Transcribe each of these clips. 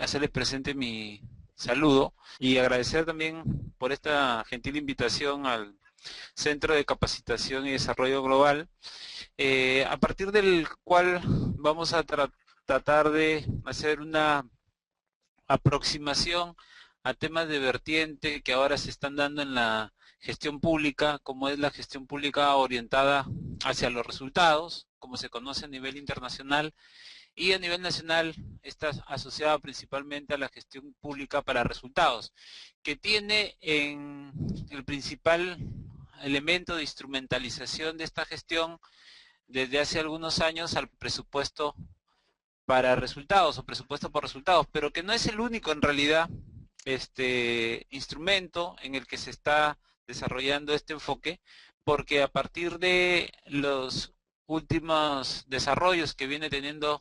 hacerles presente mi saludo y agradecer también por esta gentil invitación al Centro de Capacitación y Desarrollo Global, a partir del cual vamos a tratar de hacer una aproximación a temas de vertiente que ahora se están dando en la gestión pública, como es la gestión pública orientada hacia los resultados, como se conoce a nivel internacional, y a nivel nacional está asociada principalmente a la gestión pública para resultados, que tiene en el principal elemento de instrumentalización de esta gestión desde hace algunos años al presupuesto para resultados o presupuesto por resultados, pero que no es el único en realidad instrumento en el que se está desarrollando este enfoque, porque a partir de los últimos desarrollos que viene teniendo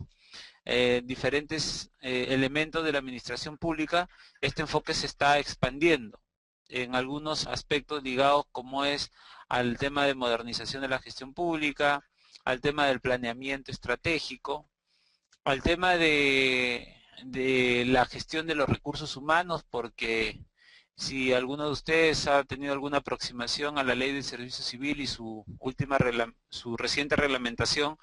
diferentes elementos de la administración pública, este enfoque se está expandiendo en algunos aspectos ligados como es al tema de modernización de la gestión pública, al tema del planeamiento estratégico, al tema de la gestión de los recursos humanos, porque si alguno de ustedes ha tenido alguna aproximación a la ley de servicio civil y su reciente reglamentación,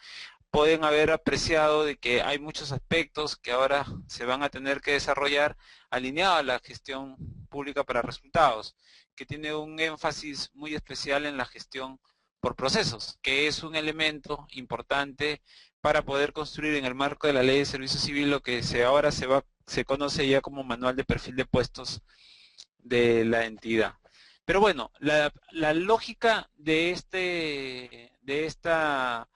pueden haber apreciado de que hay muchos aspectos que ahora se van a tener que desarrollar alineados a la gestión pública para resultados, que tiene un énfasis muy especial en la gestión por procesos, que es un elemento importante para poder construir en el marco de la ley de servicio civil lo que ahora se conoce ya como manual de perfil de puestos de la entidad. Pero bueno, la lógica de esta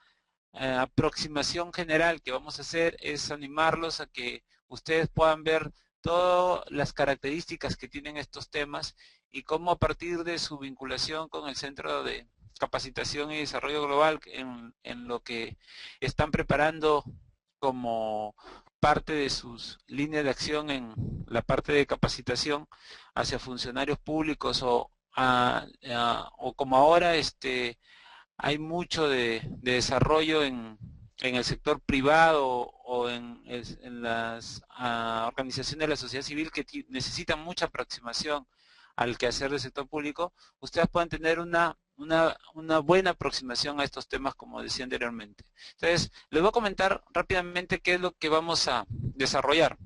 aproximación general que vamos a hacer es animarlos a que ustedes puedan ver todas las características que tienen estos temas y cómo a partir de su vinculación con el Centro de Capacitación y Desarrollo Global en lo que están preparando como parte de sus líneas de acción en la parte de capacitación hacia funcionarios públicos o como ahora hay mucho de desarrollo en el sector privado o en las organizaciones de la sociedad civil que necesitan mucha aproximación al quehacer del sector público, ustedes pueden tener una buena aproximación a estos temas, como decía anteriormente. Entonces, les voy a comentar rápidamente qué es lo que vamos a desarrollar.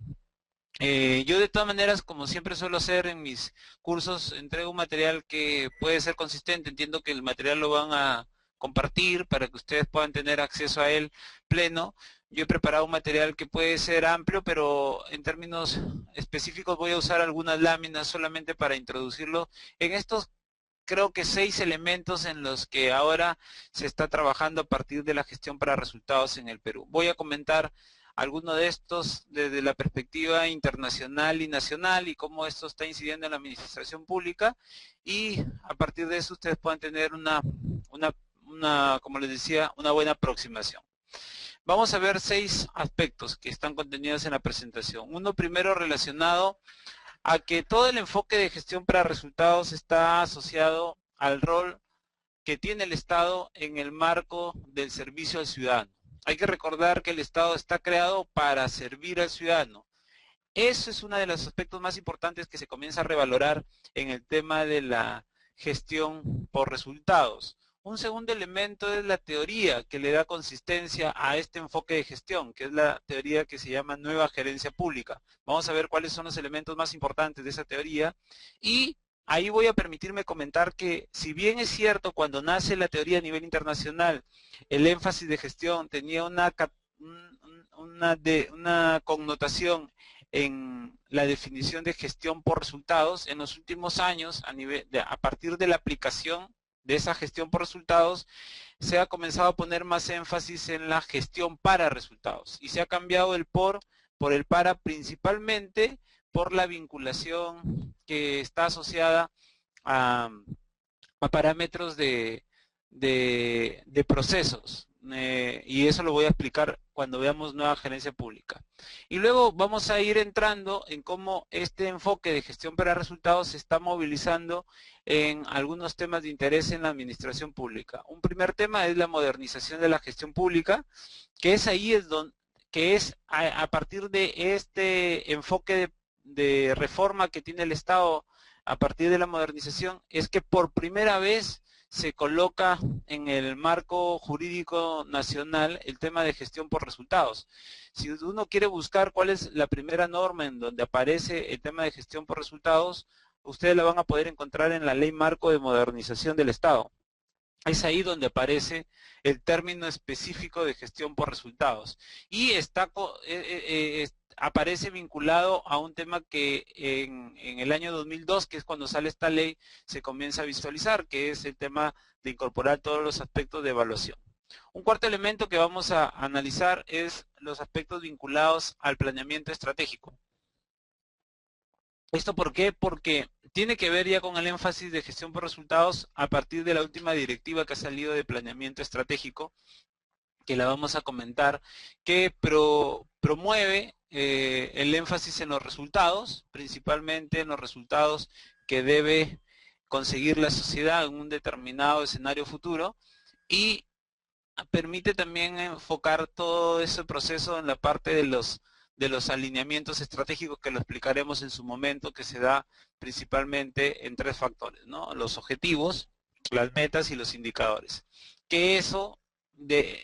Yo de todas maneras, como siempre suelo hacer en mis cursos, entrego un material que puede ser consistente. Entiendo que el material lo van a compartir para que ustedes puedan tener acceso a él pleno. Yo he preparado un material que puede ser amplio, pero en términos específicos voy a usar algunas láminas solamente para introducirlo en estos, creo que 6 elementos en los que ahora se está trabajando a partir de la gestión para resultados en el Perú. Voy a comentar algunos de estos desde la perspectiva internacional y nacional y cómo esto está incidiendo en la administración pública, y a partir de eso ustedes puedan tener como les decía, una buena aproximación. Vamos a ver 6 aspectos que están contenidos en la presentación. Uno primero relacionado a que todo el enfoque de gestión para resultados está asociado al rol que tiene el Estado en el marco del servicio al ciudadano. Hay que recordar que el Estado está creado para servir al ciudadano. Eso es uno de los aspectos más importantes que se comienza a revalorar en el tema de la gestión por resultados. Un segundo elemento es la teoría que le da consistencia a este enfoque de gestión, que es la teoría que se llama Nueva Gerencia Pública. Vamos a ver cuáles son los elementos más importantes de esa teoría, y ahí voy a permitirme comentar que, si bien es cierto, cuando nace la teoría a nivel internacional, el énfasis de gestión tenía una connotación en la definición de gestión por resultados, en los últimos años, a partir de la aplicación de esa gestión por resultados, se ha comenzado a poner más énfasis en la gestión para resultados, y se ha cambiado el por el para, principalmente por la vinculación que está asociada a parámetros de procesos, y eso lo voy a explicar cuando veamos Nueva Gerencia Pública. Y luego vamos a ir entrando en cómo este enfoque de gestión para resultados se está movilizando en algunos temas de interés en la administración pública. Un primer tema es la modernización de la gestión pública, que es ahí que es a partir de este enfoque de reforma que tiene el Estado a partir de la modernización, es que por primera vez se coloca en el marco jurídico nacional el tema de gestión por resultados. Si uno quiere buscar cuál es la primera norma en donde aparece el tema de gestión por resultados, ustedes la van a poder encontrar en la Ley Marco de Modernización del Estado. Es ahí donde aparece el término específico de gestión por resultados. Y aparece vinculado a un tema que en el año 2002, que es cuando sale esta ley, se comienza a visualizar, que es el tema de incorporar todos los aspectos de evaluación. Un cuarto elemento que vamos a analizar es los aspectos vinculados al planeamiento estratégico. ¿Esto por qué? Porque tiene que ver ya con el énfasis de gestión por resultados a partir de la última directiva que ha salido de planeamiento estratégico, que la vamos a comentar, que promueve el énfasis en los resultados, principalmente en los resultados que debe conseguir la sociedad en un determinado escenario futuro, y permite también enfocar todo ese proceso en la parte de los alineamientos estratégicos, que lo explicaremos en su momento, que se da principalmente en tres factores, ¿no? Los objetivos, las metas y los indicadores. Que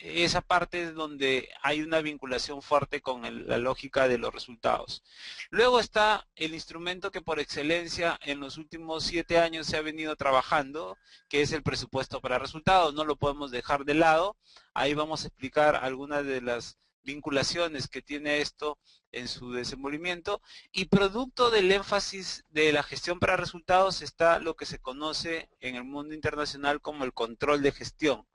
esa parte es donde hay una vinculación fuerte con la lógica de los resultados. Luego está el instrumento que por excelencia en los últimos 7 años se ha venido trabajando, que es el presupuesto para resultados. No lo podemos dejar de lado. Ahí vamos a explicar algunas de las vinculaciones que tiene esto en su desenvolvimiento, y producto del énfasis de la gestión para resultados está lo que se conoce en el mundo internacional como el control de gestión,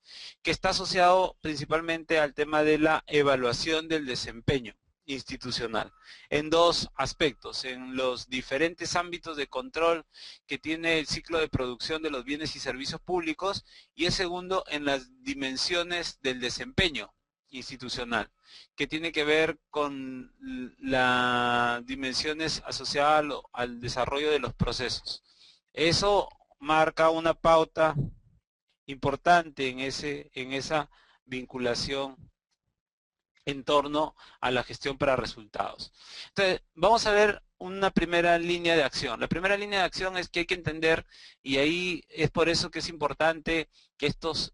que está asociado principalmente al tema de la evaluación del desempeño institucional, en dos aspectos: en los diferentes ámbitos de control que tiene el ciclo de producción de los bienes y servicios públicos, y el segundo en las dimensiones del desempeño institucional, que tiene que ver con las dimensiones asociadas al desarrollo de los procesos. Eso marca una pauta importante en esa vinculación en torno a la gestión para resultados. Entonces, vamos a ver una primera línea de acción. La primera línea de acción es que hay que entender, y ahí es por eso que es importante que estos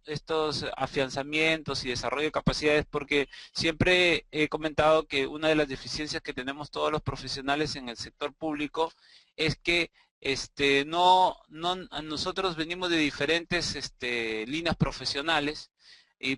afianzamientos y desarrollo de capacidades, porque siempre he comentado que una de las deficiencias que tenemos todos los profesionales en el sector público es que nosotros venimos de diferentes líneas profesionales,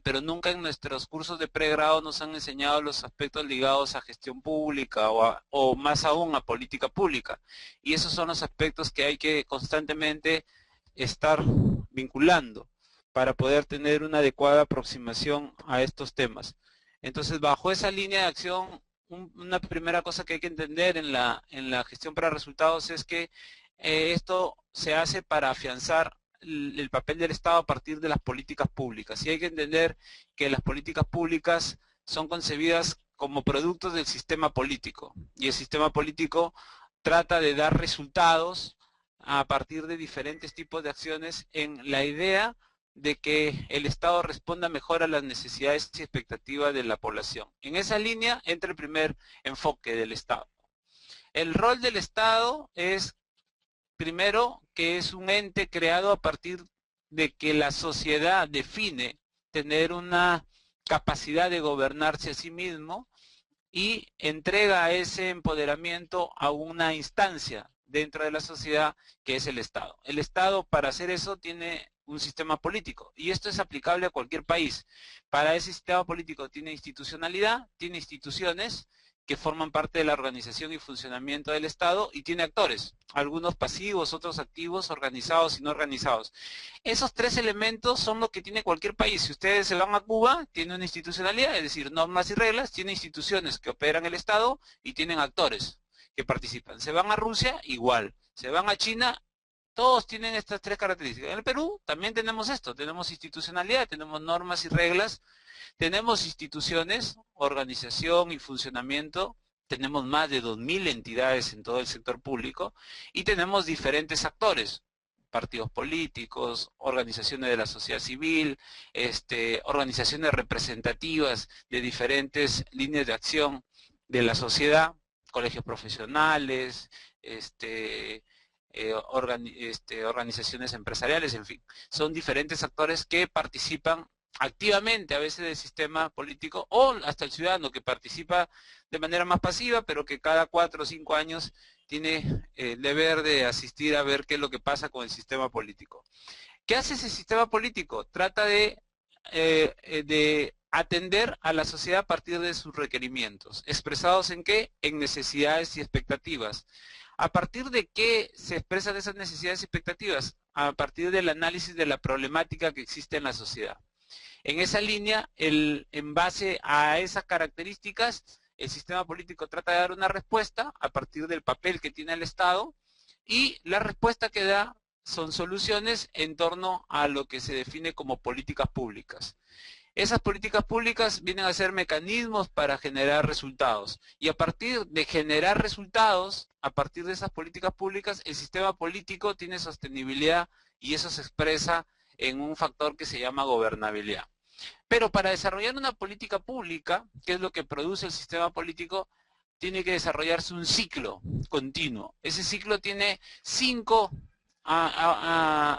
pero nunca en nuestros cursos de pregrado nos han enseñado los aspectos ligados a gestión pública o más aún a política pública. Y esos son los aspectos que hay que constantemente estar vinculando para poder tener una adecuada aproximación a estos temas. Entonces, bajo esa línea de acción, una primera cosa que hay que entender en la gestión para resultados es que esto se hace para afianzar el papel del Estado a partir de las políticas públicas. Y hay que entender que las políticas públicas son concebidas como productos del sistema político. Y el sistema político trata de dar resultados a partir de diferentes tipos de acciones en la idea de que el Estado responda mejor a las necesidades y expectativas de la población. En esa línea entra el primer enfoque del Estado. El rol del Estado es, primero, que es un ente creado a partir de que la sociedad define tener una capacidad de gobernarse a sí mismo y entrega ese empoderamiento a una instancia dentro de la sociedad que es el Estado. El Estado, para hacer eso, tiene un sistema político, y esto es aplicable a cualquier país. Para ese sistema político tiene institucionalidad, tiene instituciones que forman parte de la organización y funcionamiento del Estado, y tiene actores, algunos pasivos, otros activos, organizados y no organizados. Esos tres elementos son lo que tiene cualquier país. Si ustedes se van a Cuba, tiene una institucionalidad, es decir, normas y reglas, tiene instituciones que operan el Estado y tienen actores que participan. Se van a Rusia, igual. Se van a China, todos tienen estas tres características. En el Perú también tenemos esto, tenemos institucionalidad, tenemos normas y reglas, tenemos instituciones, organización y funcionamiento, tenemos más de 2000 entidades en todo el sector público, y tenemos diferentes actores. partidos políticos, organizaciones de la sociedad civil, organizaciones representativas de diferentes líneas de acción de la sociedad, colegios profesionales, organizaciones empresariales, en fin. Son diferentes actores que participan activamente a veces del sistema político, o hasta el ciudadano que participa de manera más pasiva, pero que cada 4 o 5 años tiene el deber de asistir a ver qué es lo que pasa con el sistema político. ¿Qué hace ese sistema político? Trata de atender a la sociedad a partir de sus requerimientos. ¿Expresados en qué? En necesidades y expectativas. ¿A partir de qué se expresan esas necesidades y expectativas? A partir del análisis de la problemática que existe en la sociedad. En esa línea, en base a esas características, el sistema político trata de dar una respuesta a partir del papel que tiene el Estado, y la respuesta que da son soluciones en torno a lo que se define como políticas públicas. Esas políticas públicas vienen a ser mecanismos para generar resultados, y a partir de generar resultados, a partir de esas políticas públicas, el sistema político tiene sostenibilidad, y eso se expresa en un factor que se llama gobernabilidad. Pero para desarrollar una política pública, que es lo que produce el sistema político, tiene que desarrollarse un ciclo continuo. Ese ciclo tiene 5,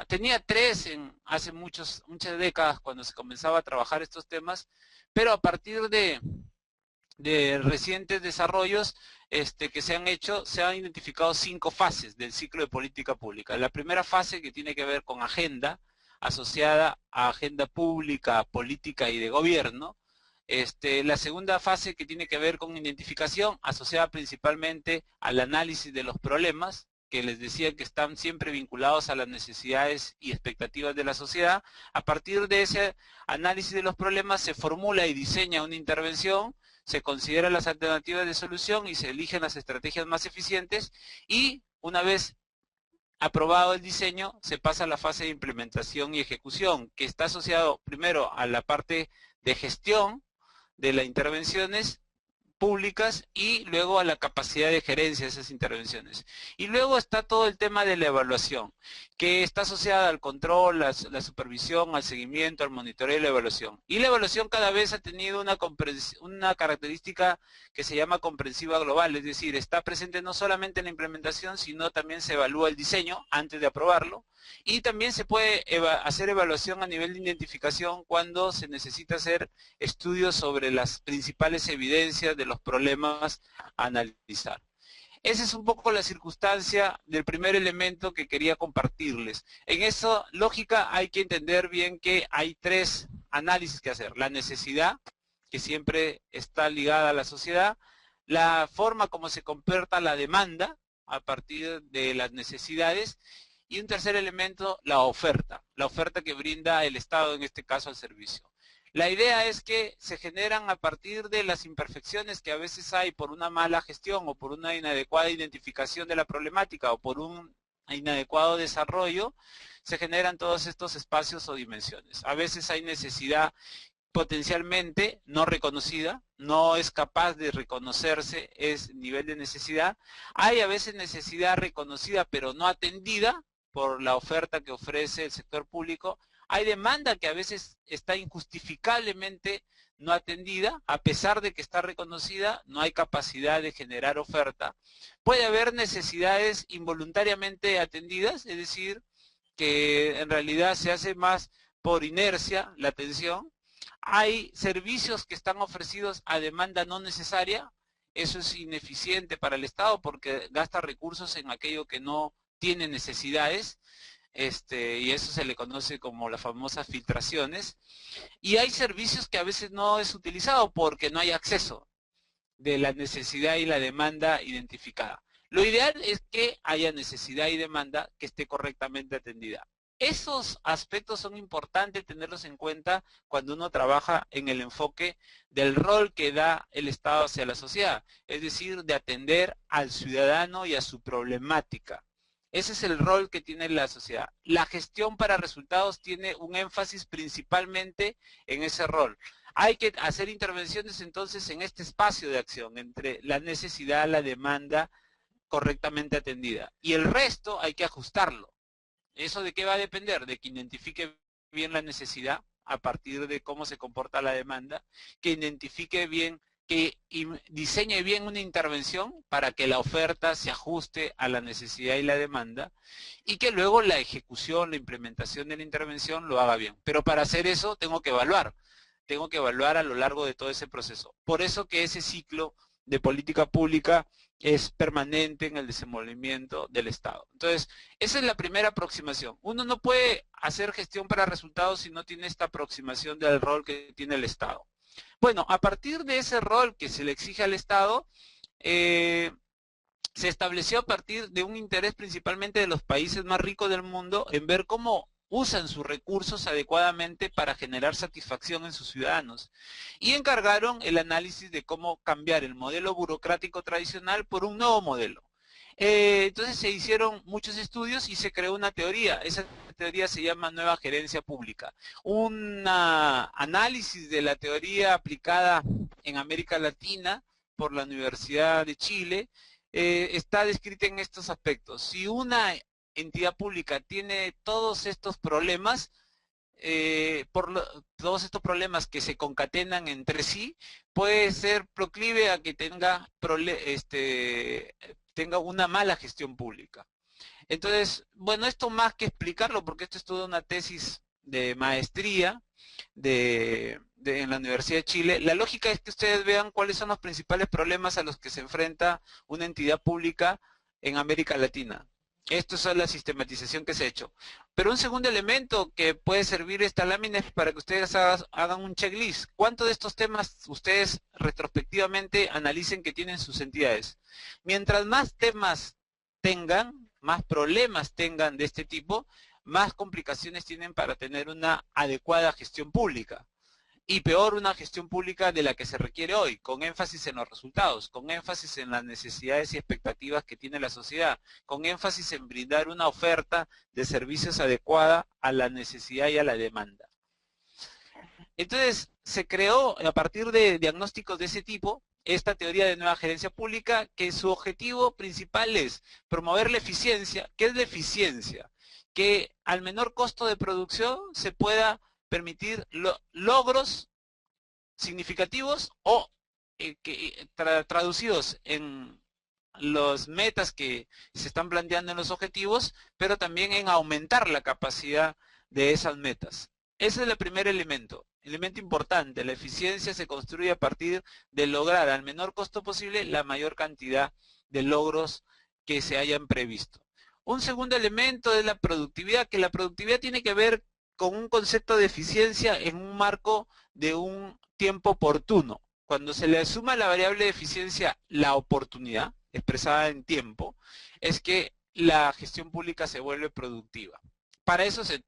tenía 3 hace muchas décadas cuando se comenzaba a trabajar estos temas, pero a partir de recientes desarrollos que se han hecho, se han identificado 5 fases del ciclo de política pública. La primera fase, que tiene que ver con agenda, asociada a agenda pública, política y de gobierno. La segunda fase, que tiene que ver con identificación, asociada principalmente al análisis de los problemas, que les decía que están siempre vinculados a las necesidades y expectativas de la sociedad. A partir de ese análisis de los problemas se formula y diseña una intervención, se consideran las alternativas de solución y se eligen las estrategias más eficientes, y una vez aprobado el diseño, se pasa a la fase de implementación y ejecución, que está asociado primero a la parte de gestión de las intervenciones públicas y luego a la capacidad de gerencia de esas intervenciones. Y luego está todo el tema de la evaluación, que está asociada al control, la supervisión, al seguimiento, al monitoreo y la evaluación. Y la evaluación cada vez ha tenido una característica que se llama comprensiva global, es decir, está presente no solamente en la implementación, sino también se evalúa el diseño antes de aprobarlo, y también se puede hacer evaluación a nivel de identificación cuando se necesita hacer estudios sobre las principales evidencias de los problemas a analizar. Esa es un poco la circunstancia del primer elemento que quería compartirles. En esa lógica hay que entender bien que hay 3 análisis que hacer. La necesidad, que siempre está ligada a la sociedad, la forma como se comporta la demanda a partir de las necesidades, y un tercer elemento, la oferta que brinda el Estado, en este caso al servicio. La idea es que se generan a partir de las imperfecciones que a veces hay por una mala gestión o por una inadecuada identificación de la problemática o por un inadecuado desarrollo, se generan todos estos espacios o dimensiones. A veces hay necesidad potencialmente no reconocida, no es capaz de reconocerse ese nivel de necesidad. Hay a veces necesidad reconocida pero no atendida por la oferta que ofrece el sector público. Hay demanda que a veces está injustificablemente no atendida, a pesar de que está reconocida, no hay capacidad de generar oferta. Puede haber necesidades involuntariamente atendidas, es decir, que en realidad se hace más por inercia la atención. Hay servicios que están ofrecidos a demanda no necesaria, eso es ineficiente para el Estado porque gasta recursos en aquello que no tiene necesidades, y eso se le conoce como las famosas filtraciones. Y hay servicios que a veces no es utilizado porque no hay acceso de la necesidad y la demanda identificada. Lo ideal es que haya necesidad y demanda que esté correctamente atendida. Esos aspectos son importantes tenerlos en cuenta cuando uno trabaja en el enfoque del rol que da el Estado hacia la sociedad, es decir, de atender al ciudadano y a su problemática. Ese es el rol que tiene la sociedad. La gestión para resultados tiene un énfasis principalmente en ese rol. Hay que hacer intervenciones entonces en este espacio de acción entre la necesidad, la demanda correctamente atendida. Y el resto hay que ajustarlo. ¿Eso de qué va a depender? De que identifique bien la necesidad a partir de cómo se comporta la demanda, que identifique bien, que diseñe bien una intervención para que la oferta se ajuste a la necesidad y la demanda, y que luego la ejecución, la implementación de la intervención lo haga bien. Pero para hacer eso tengo que evaluar a lo largo de todo ese proceso. Por eso que ese ciclo de política pública es permanente en el desenvolvimiento del Estado. Entonces, esa es la primera aproximación. Uno no puede hacer gestión para resultados si no tiene esta aproximación del rol que tiene el Estado. Bueno, a partir de ese rol que se le exige al Estado, se estableció a partir de un interés principalmente de los países más ricos del mundo en ver cómo usan sus recursos adecuadamente para generar satisfacción en sus ciudadanos. Y encargaron el análisis de cómo cambiar el modelo burocrático tradicional por un nuevo modelo. Entonces se hicieron muchos estudios y se creó una teoría. Esa teoría se llama Nueva Gerencia Pública. Un análisis de la teoría aplicada en América Latina por la Universidad de Chile está descrita en estos aspectos. Si una entidad pública tiene todos estos problemas, todos estos problemas que se concatenan entre sí, puede ser proclive a que tenga una mala gestión pública. Entonces, bueno, esto más que explicarlo, porque esto es toda una tesis de maestría en la Universidad de Chile, la lógica es que ustedes vean cuáles son los principales problemas a los que se enfrenta una entidad pública en América Latina. Esto es la sistematización que se ha hecho. Pero un segundo elemento que puede servir esta lámina es para que ustedes hagan un checklist. ¿Cuántos de estos temas ustedes retrospectivamente analicen que tienen sus entidades? Mientras más temas tengan, más problemas tengan de este tipo, más complicaciones tienen para tener una adecuada gestión pública. Y peor, una gestión pública de la que se requiere hoy, con énfasis en los resultados, con énfasis en las necesidades y expectativas que tiene la sociedad, con énfasis en brindar una oferta de servicios adecuada a la necesidad y a la demanda. Entonces, se creó a partir de diagnósticos de ese tipo esta teoría de nueva gerencia pública, que su objetivo principal es promover la eficiencia. ¿Qué es la eficiencia? Que al menor costo de producción se pueda permitir logros significativos o traducidos en las metas que se están planteando en los objetivos, pero también en aumentar la capacidad de esas metas. Ese es el primer elemento importante. La eficiencia se construye a partir de lograr al menor costo posible la mayor cantidad de logros que se hayan previsto. Un segundo elemento es la productividad, que la productividad tiene que ver con un concepto de eficiencia en un marco de un tiempo oportuno. Cuando se le suma a la variable de eficiencia la oportunidad, expresada en tiempo, es que la gestión pública se vuelve productiva. Para eso se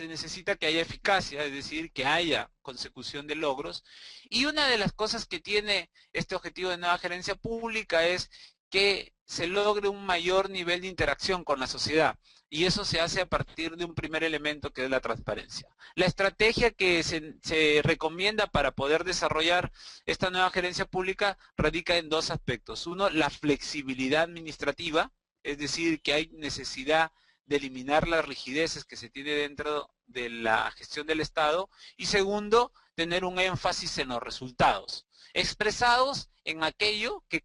necesita que haya eficacia, es decir, que haya consecución de logros. Y una de las cosas que tiene este objetivo de nueva gerencia pública es que se logre un mayor nivel de interacción con la sociedad. Y eso se hace a partir de un primer elemento que es la transparencia. La estrategia que se recomienda para poder desarrollar esta nueva gerencia pública radica en dos aspectos. Uno, la flexibilidad administrativa, es decir, que hay necesidad de eliminar las rigideces que se tiene dentro de la gestión del Estado. Y segundo, tener un énfasis en los resultados, expresados en aquello que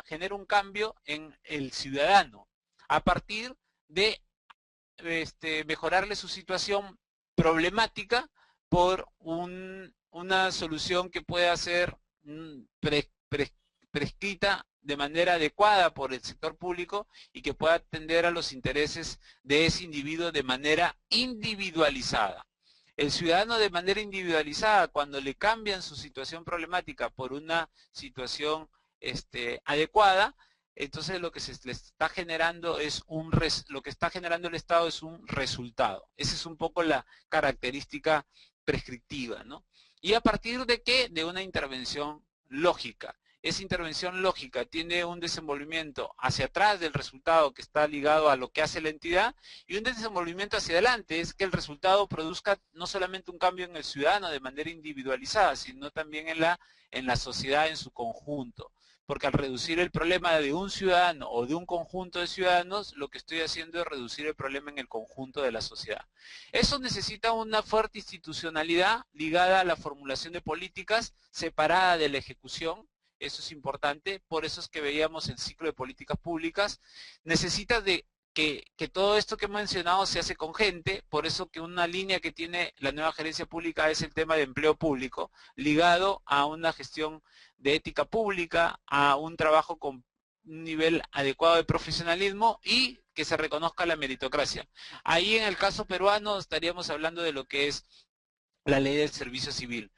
genera un cambio en el ciudadano, a partir de mejorarle su situación problemática por una solución que pueda ser prescrita de manera adecuada por el sector público y que pueda atender a los intereses de ese individuo de manera individualizada. El ciudadano de manera individualizada, cuando le cambian su situación problemática por una situación adecuada, entonces lo que se le está generando es lo que está generando el Estado es un resultado. Esa es un poco la característica prescriptiva, ¿no? ¿Y a partir de qué? De una intervención lógica. Esa intervención lógica tiene un desenvolvimiento hacia atrás del resultado que está ligado a lo que hace la entidad, y un desenvolvimiento hacia adelante es que el resultado produzca no solamente un cambio en el ciudadano de manera individualizada, sino también en la sociedad en su conjunto. porque al reducir el problema de un ciudadano o de un conjunto de ciudadanos, lo que estoy haciendo es reducir el problema en el conjunto de la sociedad. Eso necesita una fuerte institucionalidad ligada a la formulación de políticas, separada de la ejecución. Eso es importante, por eso es que veíamos el ciclo de políticas públicas. Necesita de que todo esto que he mencionado se hace con gente, por eso que una línea que tiene la nueva gerencia pública es el tema de empleo público, ligado a una gestión de ética pública, a un trabajo con un nivel adecuado de profesionalismo y que se reconozca la meritocracia. Ahí en el caso peruano estaríamos hablando de lo que es la ley del servicio civil.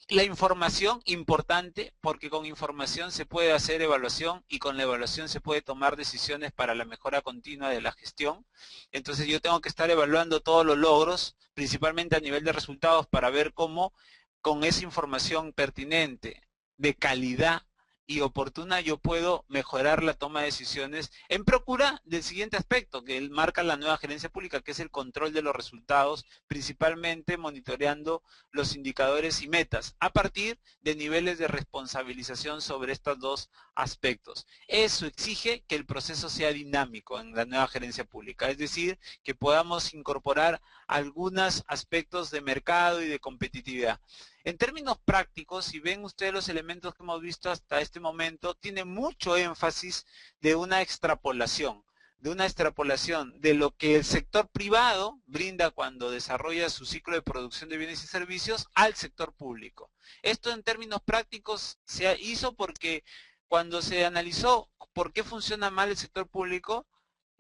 La información, importante, porque con información se puede hacer evaluación y con la evaluación se puede tomar decisiones para la mejora continua de la gestión. Entonces yo tengo que estar evaluando todos los logros, principalmente a nivel de resultados, para ver cómo con esa información pertinente, de calidad y oportuna, yo puedo mejorar la toma de decisiones en procura del siguiente aspecto que marca la nueva gerencia pública, que es el control de los resultados, principalmente monitoreando los indicadores y metas, a partir de niveles de responsabilización sobre estos dos aspectos. Eso exige que el proceso sea dinámico en la nueva gerencia pública, es decir, que podamos incorporar algunos aspectos de mercado y de competitividad. En términos prácticos, si ven ustedes los elementos que hemos visto hasta este momento, tiene mucho énfasis de una extrapolación de lo que el sector privado brinda cuando desarrolla su ciclo de producción de bienes y servicios al sector público. Esto en términos prácticos se hizo porque cuando se analizó por qué funciona mal el sector público,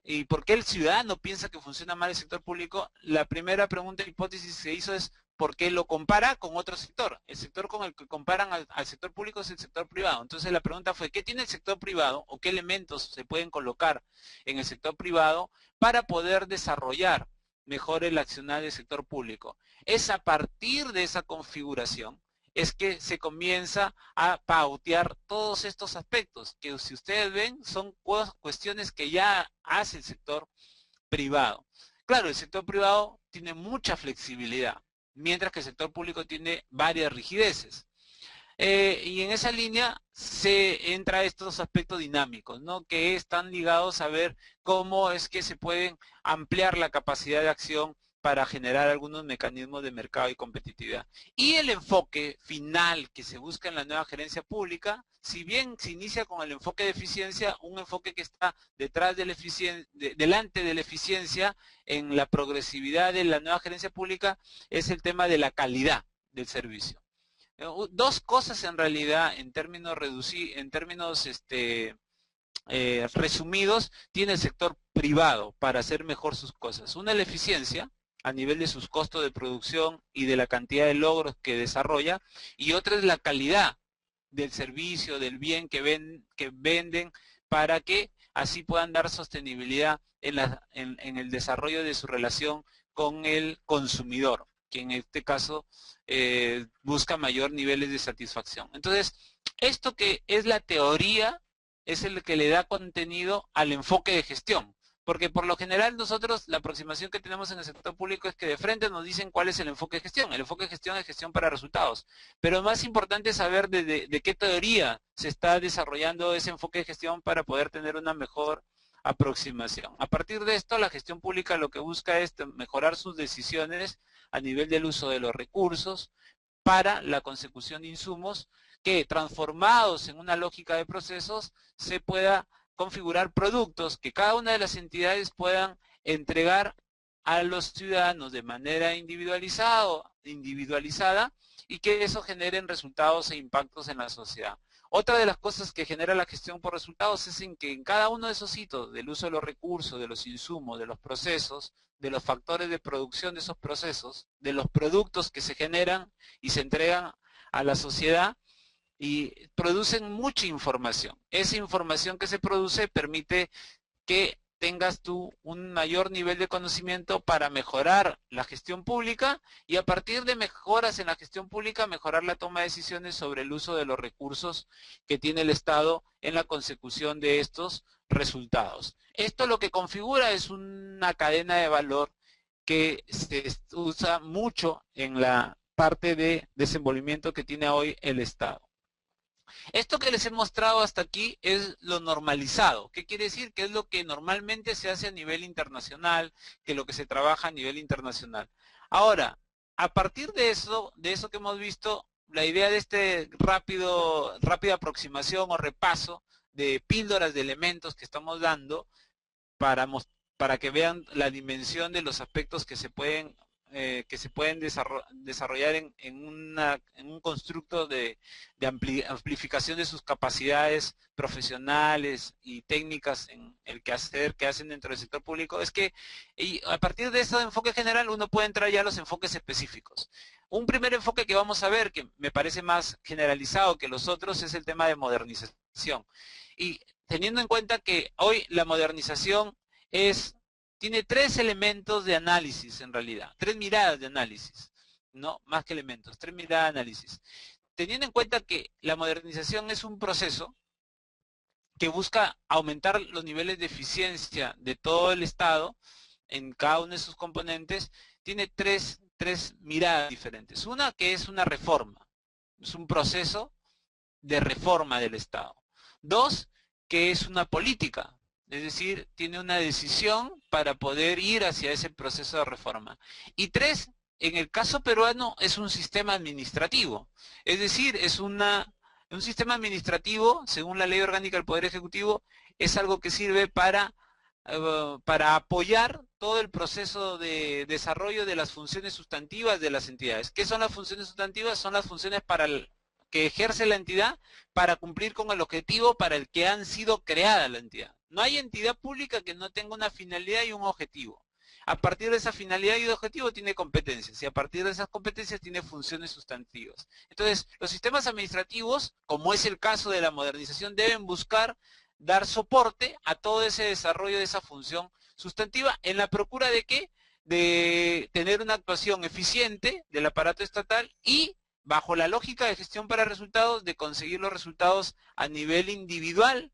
¿y por qué el ciudadano piensa que funciona mal el sector público? La primera pregunta, hipótesis que se hizo es ¿por qué lo compara con otro sector? El sector con el que comparan al sector público es el sector privado. Entonces la pregunta fue, ¿qué tiene el sector privado o qué elementos se pueden colocar en el sector privado para poder desarrollar mejor el accionar del sector público? Es a partir de esa configuración es que se comienza a pautear todos estos aspectos, que si ustedes ven son cuestiones que ya hace el sector privado. Claro, el sector privado tiene mucha flexibilidad, mientras que el sector público tiene varias rigideces. Y en esa línea se entra estos aspectos dinámicos, ¿no? Que están ligados a ver cómo es que se pueden ampliar la capacidad de acción para generar algunos mecanismos de mercado y competitividad. Y el enfoque final que se busca en la nueva gerencia pública, si bien se inicia con el enfoque de eficiencia, un enfoque que está detrás de la delante de la eficiencia en la progresividad de la nueva gerencia pública, es el tema de la calidad del servicio. Dos cosas en realidad, en términos resumidos, tiene el sector privado para hacer mejor sus cosas. Una es la eficiencia, a nivel de sus costos de producción y de la cantidad de logros que desarrolla, y otra es la calidad del servicio, del bien que venden, para que así puedan dar sostenibilidad en el desarrollo de su relación con el consumidor, que en este caso busca mayor niveles de satisfacción. Entonces, esto que es la teoría es el que le da contenido al enfoque de gestión. Porque por lo general nosotros la aproximación que tenemos en el sector público es que de frente nos dicen cuál es el enfoque de gestión. El enfoque de gestión es gestión para resultados. Pero más importante es saber de qué teoría se está desarrollando ese enfoque de gestión para poder tener una mejor aproximación. A partir de esto, la gestión pública lo que busca es mejorar sus decisiones a nivel del uso de los recursos para la consecución de insumos que, transformados en una lógica de procesos, se pueda configurar productos que cada una de las entidades puedan entregar a los ciudadanos de manera individualizada y que eso generen resultados e impactos en la sociedad. Otra de las cosas que genera la gestión por resultados es en que en cada uno de esos hitos del uso de los recursos, de los insumos, de los procesos, de los factores de producción de esos procesos, de los productos que se generan y se entregan a la sociedad, y producen mucha información. Esa información que se produce permite que tengas tú un mayor nivel de conocimiento para mejorar la gestión pública y a partir de mejoras en la gestión pública, mejorar la toma de decisiones sobre el uso de los recursos que tiene el Estado en la consecución de estos resultados. Esto lo que configura es una cadena de valor que se usa mucho en la parte de desenvolvimiento que tiene hoy el Estado. Esto que les he mostrado hasta aquí es lo normalizado. ¿Qué quiere decir? Que es lo que normalmente se hace a nivel internacional, que lo que se trabaja a nivel internacional. Ahora, a partir de eso que hemos visto, la idea de este rápida aproximación o repaso de píldoras de elementos que estamos dando para, para que vean la dimensión de los aspectos que se pueden desarrollar en un constructo de amplificación de sus capacidades profesionales y técnicas en el quehacer que hacen dentro del sector público, es que a partir de ese enfoque general uno puede entrar ya a los enfoques específicos. Un primer enfoque que vamos a ver, que me parece más generalizado que los otros, es el tema de modernización. Y teniendo en cuenta que hoy la modernización tiene tres elementos de análisis en realidad, tres miradas de análisis, no más que elementos, tres miradas de análisis. Teniendo en cuenta que la modernización es un proceso que busca aumentar los niveles de eficiencia de todo el Estado en cada uno de sus componentes, tiene tres miradas diferentes. Una que es una reforma, es un proceso de reforma del Estado. Dos, que es una política, es decir, tiene una decisión para poder ir hacia ese proceso de reforma. Y tres, en el caso peruano es un sistema administrativo, es decir, es un sistema administrativo, según la Ley Orgánica del Poder Ejecutivo, es algo que sirve para apoyar todo el proceso de desarrollo de las funciones sustantivas de las entidades. ¿Qué son las funciones sustantivas? Son las funciones que ejerce la entidad para cumplir con el objetivo para el que han sido creada la entidad. No hay entidad pública que no tenga una finalidad y un objetivo. A partir de esa finalidad y objetivo tiene competencias, y a partir de esas competencias tiene funciones sustantivas. Entonces, los sistemas administrativos, como es el caso de la modernización, deben buscar dar soporte a todo ese desarrollo de esa función sustantiva en la procura de ¿qué? De tener una actuación eficiente del aparato estatal y bajo la lógica de gestión para resultados, de conseguir los resultados a nivel individual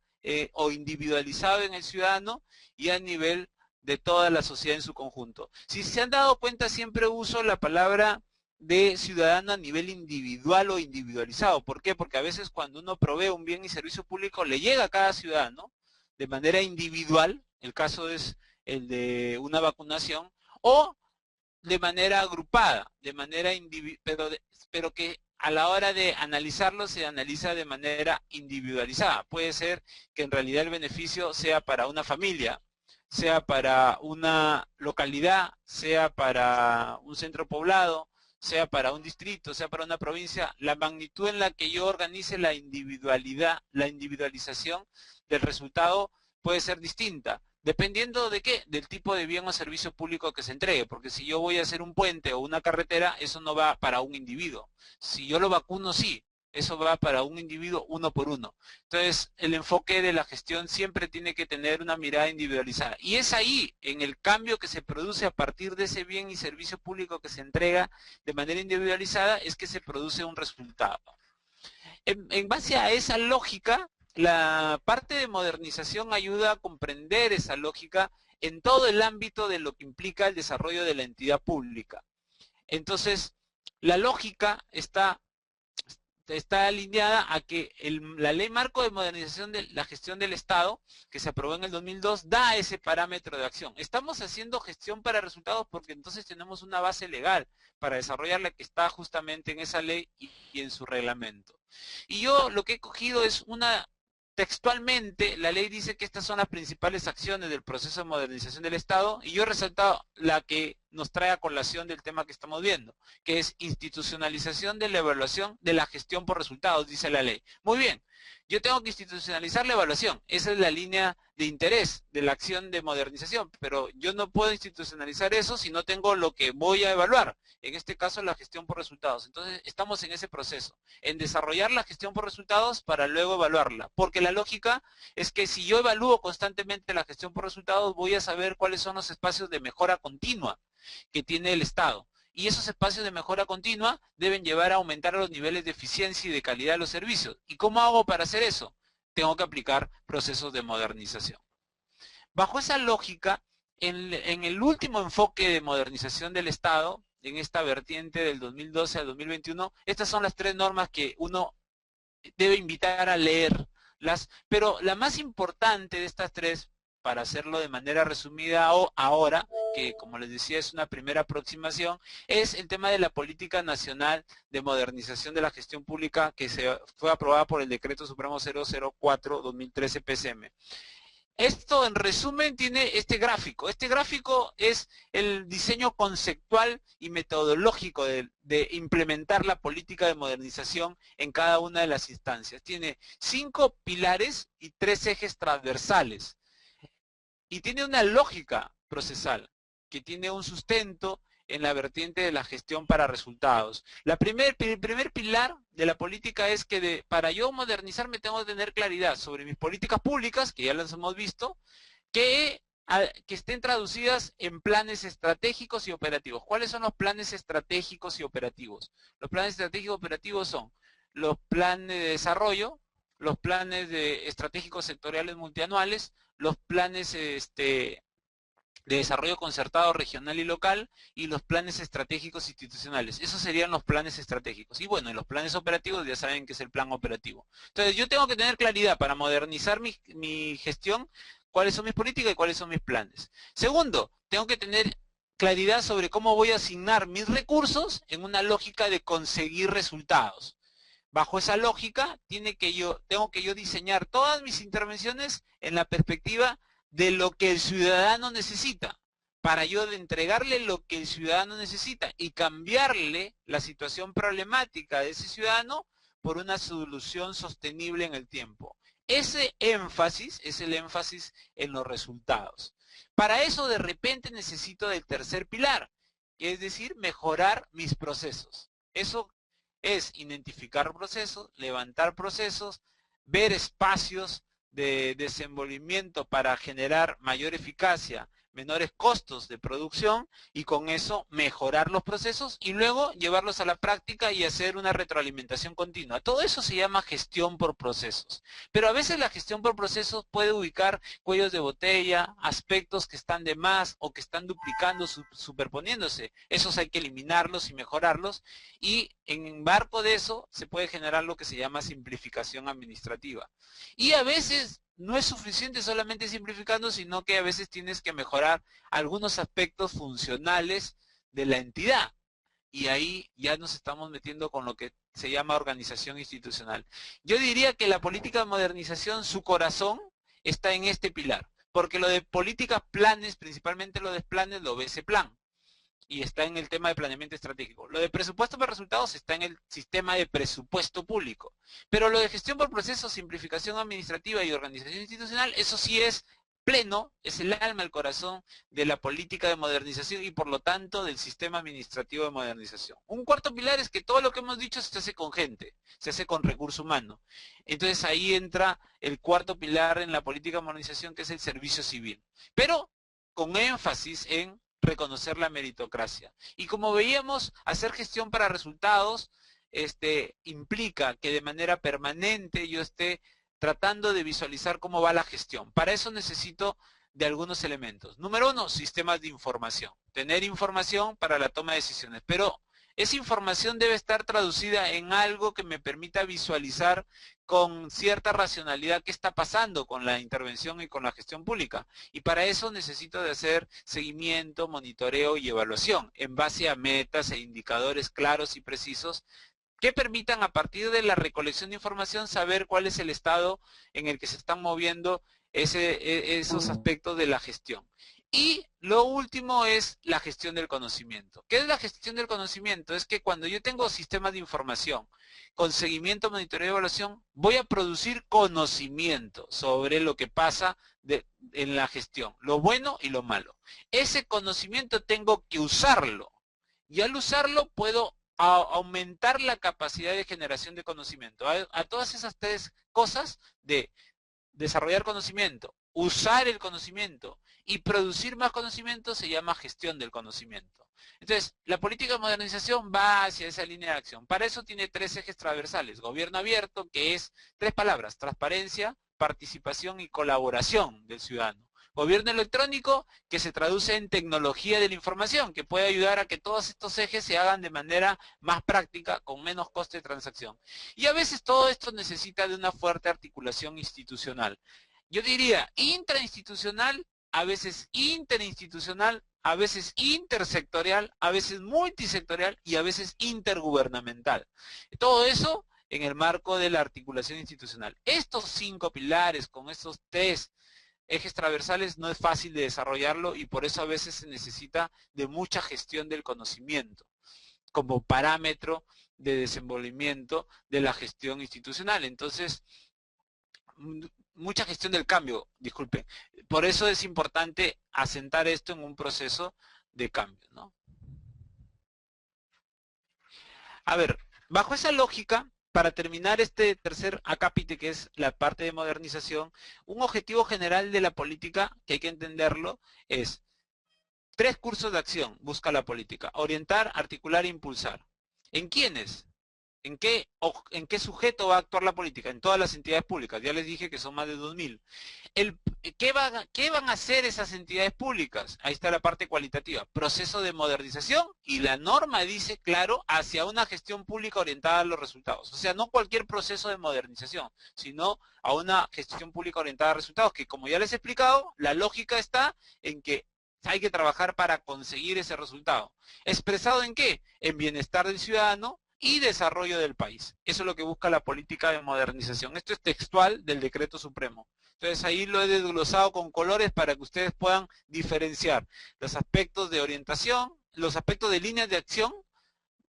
o individualizado en el ciudadano y a nivel de toda la sociedad en su conjunto. Si se han dado cuenta, siempre uso la palabra de ciudadano a nivel individual o individualizado. ¿Por qué? Porque a veces cuando uno provee un bien y servicio público, le llega a cada ciudadano de manera individual, el caso es el de una vacunación, o de manera agrupada, de manera pero que a la hora de analizarlo se analiza de manera individualizada. Puede ser que en realidad el beneficio sea para una familia, sea para una localidad, sea para un centro poblado, sea para un distrito, sea para una provincia. La magnitud en la que yo organice la individualización del resultado puede ser distinta. Dependiendo de qué, del tipo de bien o servicio público que se entregue, porque si yo voy a hacer un puente o una carretera, eso no va para un individuo. Si yo lo vacuno, sí, eso va para un individuo uno por uno. Entonces, el enfoque de la gestión siempre tiene que tener una mirada individualizada. Y es ahí, en el cambio que se produce a partir de ese bien y servicio público que se entrega de manera individualizada, es que se produce un resultado. En base a esa lógica, la parte de modernización ayuda a comprender esa lógica en todo el ámbito de lo que implica el desarrollo de la entidad pública. Entonces, la lógica está alineada a que la Ley Marco de Modernización de la Gestión del Estado, que se aprobó en el 2002, da ese parámetro de acción. Estamos haciendo gestión para resultados porque entonces tenemos una base legal para desarrollarla que está justamente en esa ley y en su reglamento. Y yo lo que he cogido es textualmente, la ley dice que estas son las principales acciones del proceso de modernización del Estado, y yo he resaltado la que nos trae a colación del tema que estamos viendo, que es institucionalización de la evaluación de la gestión por resultados, dice la ley. Muy bien, yo tengo que institucionalizar la evaluación, esa es la línea de interés de la acción de modernización, pero yo no puedo institucionalizar eso si no tengo lo que voy a evaluar, en este caso la gestión por resultados. Entonces estamos en ese proceso, en desarrollar la gestión por resultados para luego evaluarla, porque la lógica es que si yo evalúo constantemente la gestión por resultados, voy a saber cuáles son los espacios de mejora continua que tiene el Estado. Y esos espacios de mejora continua deben llevar a aumentar los niveles de eficiencia y de calidad de los servicios. ¿Y cómo hago para hacer eso? Tengo que aplicar procesos de modernización. Bajo esa lógica, en el último enfoque de modernización del Estado, en esta vertiente del 2012 al 2021, estas son las tres normas que uno debe invitar a leerlas, pero la más importante de estas tres, para hacerlo de manera resumida ahora, que como les decía es una primera aproximación, es el tema de la Política Nacional de Modernización de la Gestión Pública que fue aprobada por el Decreto Supremo 004-2013 PCM. Esto, en resumen, tiene este gráfico. Este gráfico es el diseño conceptual y metodológico de implementar la política de modernización en cada una de las instancias. Tiene 5 pilares y 3 ejes transversales. Y tiene una lógica procesal, que tiene un sustento en la vertiente de la gestión para resultados. El primer pilar de la política es que para yo modernizarme tengo que tener claridad sobre mis políticas públicas, que ya las hemos visto, que estén traducidas en planes estratégicos y operativos. ¿Cuáles son los planes estratégicos y operativos? Los planes estratégicos y operativos son los planes de desarrollo, los planes estratégicos sectoriales multianuales, los planes de desarrollo concertado regional y local y los planes estratégicos institucionales. Esos serían los planes estratégicos. Y bueno, en los planes operativos ya saben que es el plan operativo. Entonces yo tengo que tener claridad para modernizar mi gestión, cuáles son mis políticas y cuáles son mis planes. Segundo, tengo que tener claridad sobre cómo voy a asignar mis recursos en una lógica de conseguir resultados. Bajo esa lógica, tengo que yo diseñar todas mis intervenciones en la perspectiva de lo que el ciudadano necesita, para yo entregarle lo que el ciudadano necesita y cambiarle la situación problemática de ese ciudadano por una solución sostenible en el tiempo. Ese énfasis es el énfasis en los resultados. Para eso de repente necesito del tercer pilar, que es decir, mejorar mis procesos. Eso es identificar procesos, levantar procesos, ver espacios de desenvolvimiento para generar mayor eficacia, menores costos de producción y con eso mejorar los procesos y luego llevarlos a la práctica y hacer una retroalimentación continua. Todo eso se llama gestión por procesos. Pero a veces la gestión por procesos puede ubicar cuellos de botella, aspectos que están de más o que están duplicando, superponiéndose. Esos hay que eliminarlos y mejorarlos y en marco de eso se puede generar lo que se llama simplificación administrativa. Y a veces no es suficiente solamente simplificando, sino que a veces tienes que mejorar algunos aspectos funcionales de la entidad. Y ahí ya nos estamos metiendo con lo que se llama organización institucional. Yo diría que la política de modernización, su corazón está en este pilar. Porque lo de políticas, planes, principalmente lo de planes, lo ve ese plan. Y está en el tema de planeamiento estratégico. Lo de presupuesto por resultados está en el sistema de presupuesto público. Pero lo de gestión por procesos, simplificación administrativa y organización institucional, eso sí es pleno, es el alma, el corazón de la política de modernización y por lo tanto del sistema administrativo de modernización. Un cuarto pilar es que todo lo que hemos dicho se hace con gente, se hace con recurso humano. Entonces ahí entra el cuarto pilar en la política de modernización, que es el servicio civil. Pero con énfasis en reconocer la meritocracia. Y como veíamos, hacer gestión para resultados implica que de manera permanente yo esté tratando de visualizar cómo va la gestión. Para eso necesito de algunos elementos. Número uno, sistemas de información. Tener información para la toma de decisiones. Pero esa información debe estar traducida en algo que me permita visualizar con cierta racionalidad qué está pasando con la intervención y con la gestión pública. Y para eso necesito de hacer seguimiento, monitoreo y evaluación en base a metas e indicadores claros y precisos que permitan a partir de la recolección de información saber cuál es el estado en el que se están moviendo esos aspectos de la gestión. Y lo último es la gestión del conocimiento. ¿Qué es la gestión del conocimiento? Es que cuando yo tengo sistemas de información con seguimiento, monitoreo y evaluación, voy a producir conocimiento sobre lo que pasa en la gestión, lo bueno y lo malo. Ese conocimiento tengo que usarlo. Y al usarlo puedo aumentar la capacidad de generación de conocimiento. A todas esas tres cosas de desarrollar conocimiento, usar el conocimiento y producir más conocimiento se llama gestión del conocimiento. Entonces, la política de modernización va hacia esa línea de acción. Para eso tiene 3 ejes transversales. Gobierno abierto, que es 3 palabras: transparencia, participación y colaboración del ciudadano. Gobierno electrónico, que se traduce en tecnología de la información, que puede ayudar a que todos estos ejes se hagan de manera más práctica, con menos coste de transacción. Y a veces todo esto necesita de una fuerte articulación institucional. Yo diría intrainstitucional, a veces interinstitucional, a veces intersectorial, a veces multisectorial y a veces intergubernamental. Todo eso en el marco de la articulación institucional. Estos 5 pilares con estos 3 ejes transversales no es fácil de desarrollarlo y por eso a veces se necesita de mucha gestión del conocimiento como parámetro de desenvolvimiento de la gestión institucional. Entonces, mucha gestión del cambio, disculpen. Por eso es importante asentar esto en un proceso de cambio, ¿no? A ver, bajo esa lógica, para terminar este tercer acápite, que es la parte de modernización, un objetivo general de la política, que hay que entenderlo, es 3 cursos de acción busca la política: orientar, articular e impulsar. ¿En quiénes? ¿En qué sujeto va a actuar la política? En todas las entidades públicas. Ya les dije que son más de 2000. ¿Qué van a hacer esas entidades públicas? Ahí está la parte cualitativa. Proceso de modernización, y la norma dice claro, hacia una gestión pública orientada a los resultados. O sea, no cualquier proceso de modernización, sino a una gestión pública orientada a resultados, que como ya les he explicado, la lógica está en que hay que trabajar para conseguir ese resultado. ¿Expresado en qué? En bienestar del ciudadano y desarrollo del país. Eso es lo que busca la política de modernización. Esto es textual del Decreto Supremo. Entonces ahí lo he desglosado con colores para que ustedes puedan diferenciar los aspectos de orientación, los aspectos de líneas de acción,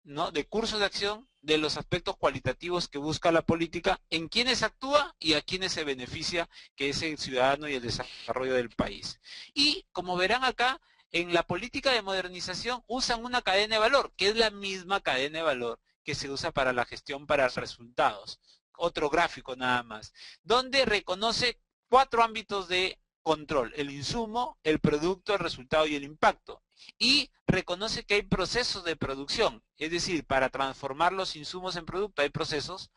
¿no?, de cursos de acción, de los aspectos cualitativos que busca la política, en quienes actúa y a quienes se beneficia, que es el ciudadano y el desarrollo del país. Y como verán acá, en la política de modernización usan una cadena de valor, que es la misma cadena de valor que se usa para la gestión para resultados. Otro gráfico nada más, donde reconoce 4 ámbitos de control: el insumo, el producto, el resultado y el impacto. Y reconoce que hay procesos de producción, es decir, para transformar los insumos en producto hay procesos.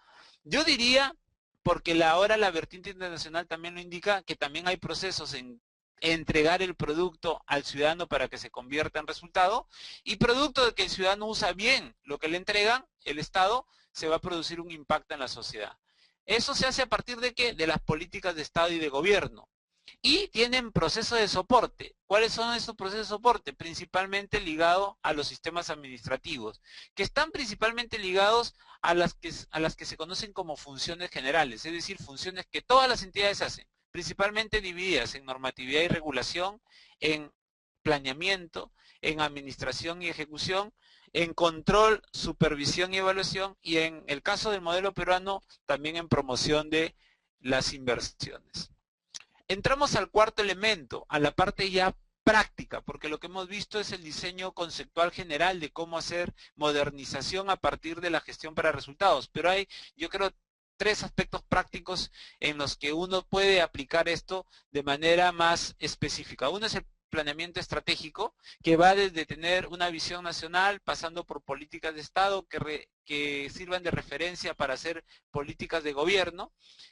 Yo diría, porque ahora la vertiente internacional también lo indica, que también hay procesos en entregar el producto al ciudadano para que se convierta en resultado, y producto de que el ciudadano usa bien lo que le entregan, el Estado, se va a producir un impacto en la sociedad. Eso se hace a partir de ¿qué? De las políticas de Estado y de gobierno. Y tienen procesos de soporte. ¿Cuáles son esos procesos de soporte? Principalmente ligados a los sistemas administrativos, que están principalmente ligados a las que se conocen como funciones generales, es decir, funciones que todas las entidades hacen, principalmente divididas en normatividad y regulación, en planeamiento, en administración y ejecución, en control, supervisión y evaluación, y en el caso del modelo peruano, también en promoción de las inversiones. Entramos al cuarto elemento, a la parte ya práctica, porque lo que hemos visto es el diseño conceptual general de cómo hacer modernización a partir de la gestión para resultados, pero hay, yo creo, 3 aspectos prácticos en los que uno puede aplicar esto de manera más específica. Uno es el planeamiento estratégico, que va desde tener una visión nacional, pasando por políticas de Estado que sirvan de referencia para hacer políticas de gobierno,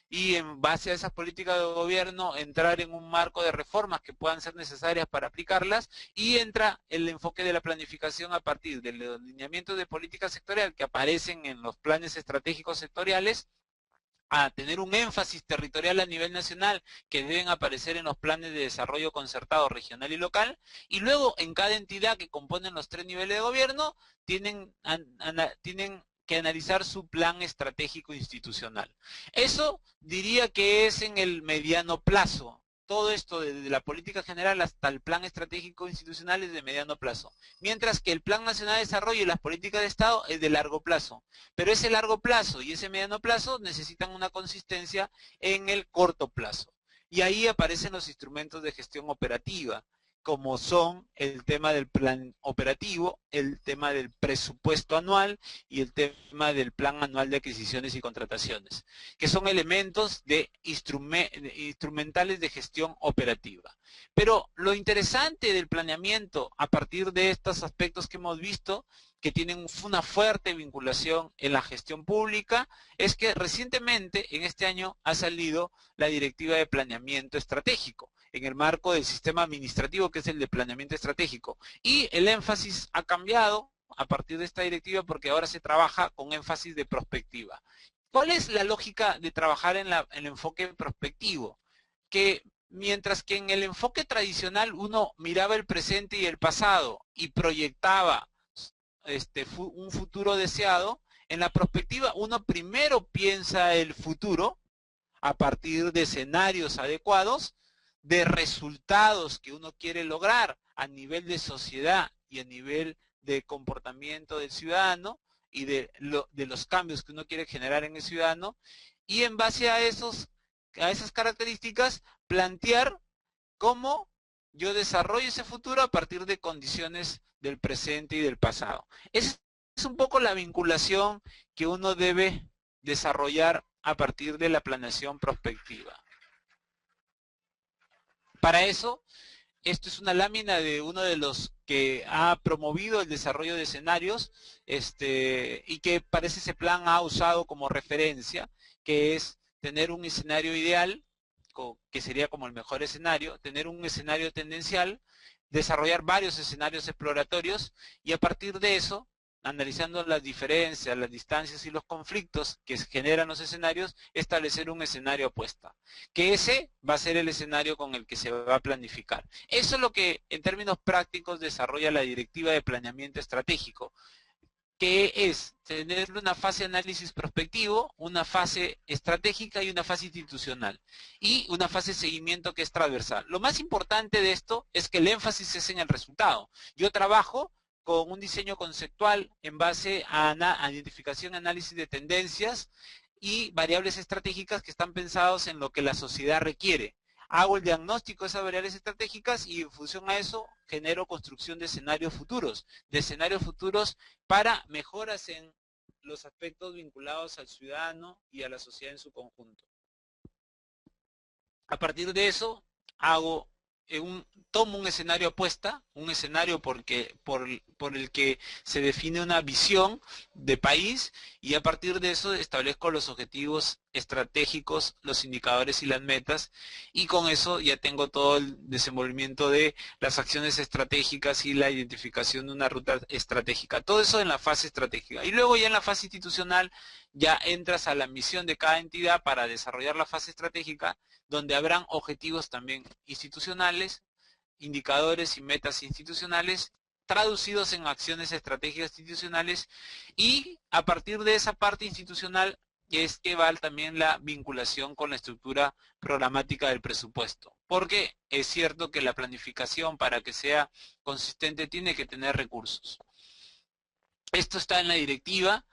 y en base a esas políticas de gobierno entrar en un marco de reformas que puedan ser necesarias para aplicarlas, y entra el enfoque de la planificación a partir de los lineamientos de política sectorial que aparecen en los planes estratégicos sectoriales, a tener un énfasis territorial a nivel nacional que deben aparecer en los planes de desarrollo concertado regional y local, y luego en cada entidad que componen los 3 niveles de gobierno tienen que analizar su plan estratégico institucional. Eso diría que es en el mediano plazo. Todo esto desde la política general hasta el plan estratégico institucional es de mediano plazo. Mientras que el plan nacional de desarrollo y las políticas de Estado es de largo plazo. Pero ese largo plazo y ese mediano plazo necesitan una consistencia en el corto plazo. Y ahí aparecen los instrumentos de gestión operativa, como son el tema del plan operativo, el tema del presupuesto anual y el tema del plan anual de adquisiciones y contrataciones, que son elementos de instrumentales de gestión operativa. Pero lo interesante del planeamiento a partir de estos aspectos que hemos visto que tienen una fuerte vinculación en la gestión pública, es que recientemente, en este año, ha salido la Directiva de Planeamiento Estratégico, en el marco del sistema administrativo que es el de planeamiento estratégico. Y el énfasis ha cambiado a partir de esta directiva porque ahora se trabaja con énfasis de prospectiva. ¿Cuál es la lógica de trabajar en el enfoque prospectivo? Que mientras que en el enfoque tradicional uno miraba el presente y el pasado y proyectaba un futuro deseado, en la prospectiva uno primero piensa el futuro a partir de escenarios adecuados, de resultados que uno quiere lograr a nivel de sociedad y a nivel de comportamiento del ciudadano y de los cambios que uno quiere generar en el ciudadano, y en base a esas características plantear cómo yo desarrollo ese futuro a partir de condiciones del presente y del pasado. Esa es un poco la vinculación que uno debe desarrollar a partir de la planeación prospectiva. Para eso, esto es una lámina de uno de los que ha promovido el desarrollo de escenarios y que parece ese plan ha usado como referencia, que es tener un escenario ideal, que sería como el mejor escenario, tener un escenario tendencial, desarrollar varios escenarios exploratorios y a partir de eso, analizando las diferencias, las distancias y los conflictos que generan los escenarios, establecer un escenario apuesta. Que ese va a ser el escenario con el que se va a planificar. Eso es lo que en términos prácticos desarrolla la Directiva de Planeamiento Estratégico, que es tener una fase de análisis prospectivo, una fase estratégica y una fase institucional. Y una fase de seguimiento que es transversal. Lo más importante de esto es que el énfasis es en el resultado. Yo trabajo con un diseño conceptual en base a identificación y análisis de tendencias y variables estratégicas que están pensados en lo que la sociedad requiere. Hago el diagnóstico de esas variables estratégicas y en función a eso genero construcción de escenarios futuros para mejoras en los aspectos vinculados al ciudadano y a la sociedad en su conjunto. A partir de eso, tomo un escenario apuesta, un escenario por el que se define una visión de país y a partir de eso establezco los objetivos estratégicos, los indicadores y las metas y con eso ya tengo todo el desenvolvimiento de las acciones estratégicas y la identificación de una ruta estratégica. Todo eso en la fase estratégica. Y luego ya en la fase institucional ya entras a la misión de cada entidad para desarrollar la fase estratégica, donde habrán objetivos también institucionales, indicadores y metas institucionales, traducidos en acciones estratégicas institucionales y a partir de esa parte institucional es que va también la vinculación con la estructura programática del presupuesto. Porque es cierto que la planificación para que sea consistente tiene que tener recursos. Esto está en la directiva.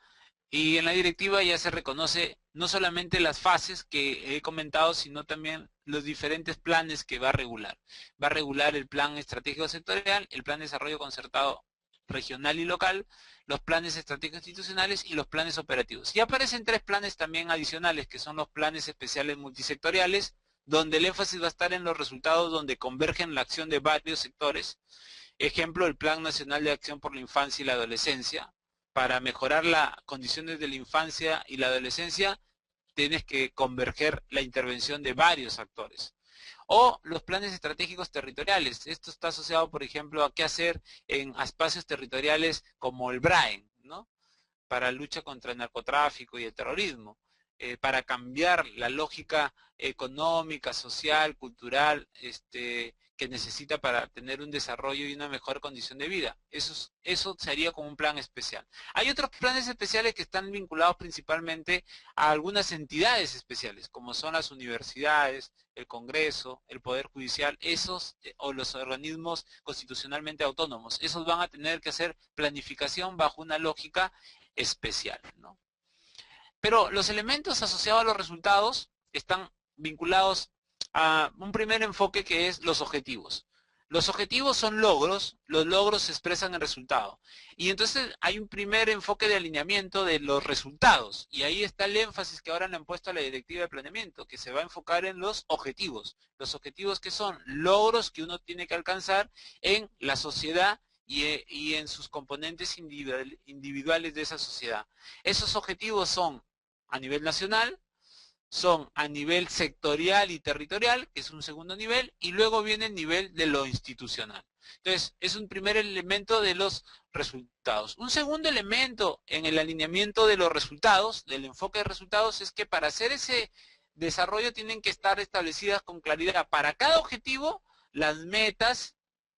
Y en la directiva ya se reconoce no solamente las fases que he comentado, sino también los diferentes planes que va a regular. Va a regular el plan estratégico sectorial, el plan de desarrollo concertado regional y local, los planes estratégicos institucionales y los planes operativos. Y aparecen 3 planes también adicionales, que son los planes especiales multisectoriales, donde el énfasis va a estar en los resultados donde convergen la acción de varios sectores. Ejemplo, el Plan Nacional de Acción por la Infancia y la Adolescencia. Para mejorar las condiciones de la infancia y la adolescencia, tienes que converger la intervención de varios actores. O los planes estratégicos territoriales. Esto está asociado, por ejemplo, a qué hacer en espacios territoriales como el BRAEN, ¿no? Para lucha contra el narcotráfico y el terrorismo. Para cambiar la lógica económica, social, cultural, que necesita para tener un desarrollo y una mejor condición de vida. Eso sería como un plan especial. Hay otros planes especiales que están vinculados principalmente a algunas entidades especiales, como son las universidades, el Congreso, el Poder Judicial, o los organismos constitucionalmente autónomos. Esos van a tener que hacer planificación bajo una lógica especial, ¿no? Pero los elementos asociados a los resultados están vinculados a un primer enfoque que es los objetivos. Los objetivos son logros, los logros se expresan en resultado. Y entonces hay un primer enfoque de alineamiento de los resultados. Y ahí está el énfasis que ahora le han puesto a la directiva de planeamiento, que se va a enfocar en los objetivos. Los objetivos que son logros que uno tiene que alcanzar en la sociedad y en sus componentes individuales de esa sociedad. Esos objetivos son a nivel nacional, son a nivel sectorial y territorial, que es un segundo nivel, y luego viene el nivel de lo institucional. Entonces, es un primer elemento de los resultados. Un segundo elemento en el alineamiento de los resultados, del enfoque de resultados, es que para hacer ese desarrollo tienen que estar establecidas con claridad para cada objetivo las metas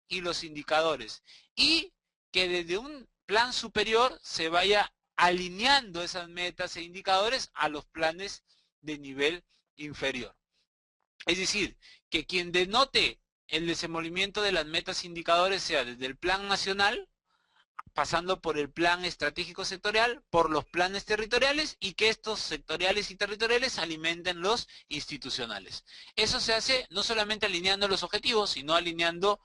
y los indicadores. Y que desde un plan superior se vaya alineando esas metas e indicadores a los planes de nivel inferior. Es decir, que quien denote el desenvolvimiento de las metas e indicadores sea desde el plan nacional, pasando por el plan estratégico sectorial, por los planes territoriales y que estos sectoriales y territoriales alimenten los institucionales. Eso se hace no solamente alineando los objetivos, sino alineando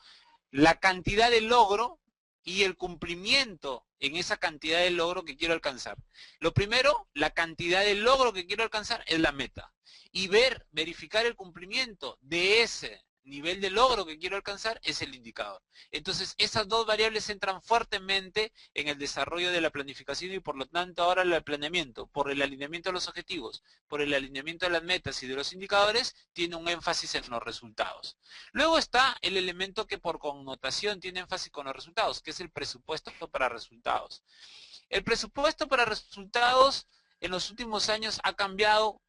la cantidad de logro y el cumplimiento en esa cantidad de logro que quiero alcanzar. Lo primero, la cantidad de logro que quiero alcanzar es la meta. Y verificar el cumplimiento de ese nivel de logro que quiero alcanzar es el indicador. Entonces, esas dos variables entran fuertemente en el desarrollo de la planificación y por lo tanto ahora el planeamiento, por el alineamiento de los objetivos, por el alineamiento de las metas y de los indicadores, tiene un énfasis en los resultados. Luego está el elemento que por connotación tiene énfasis con los resultados, que es el presupuesto para resultados. El presupuesto para resultados en los últimos años ha cambiado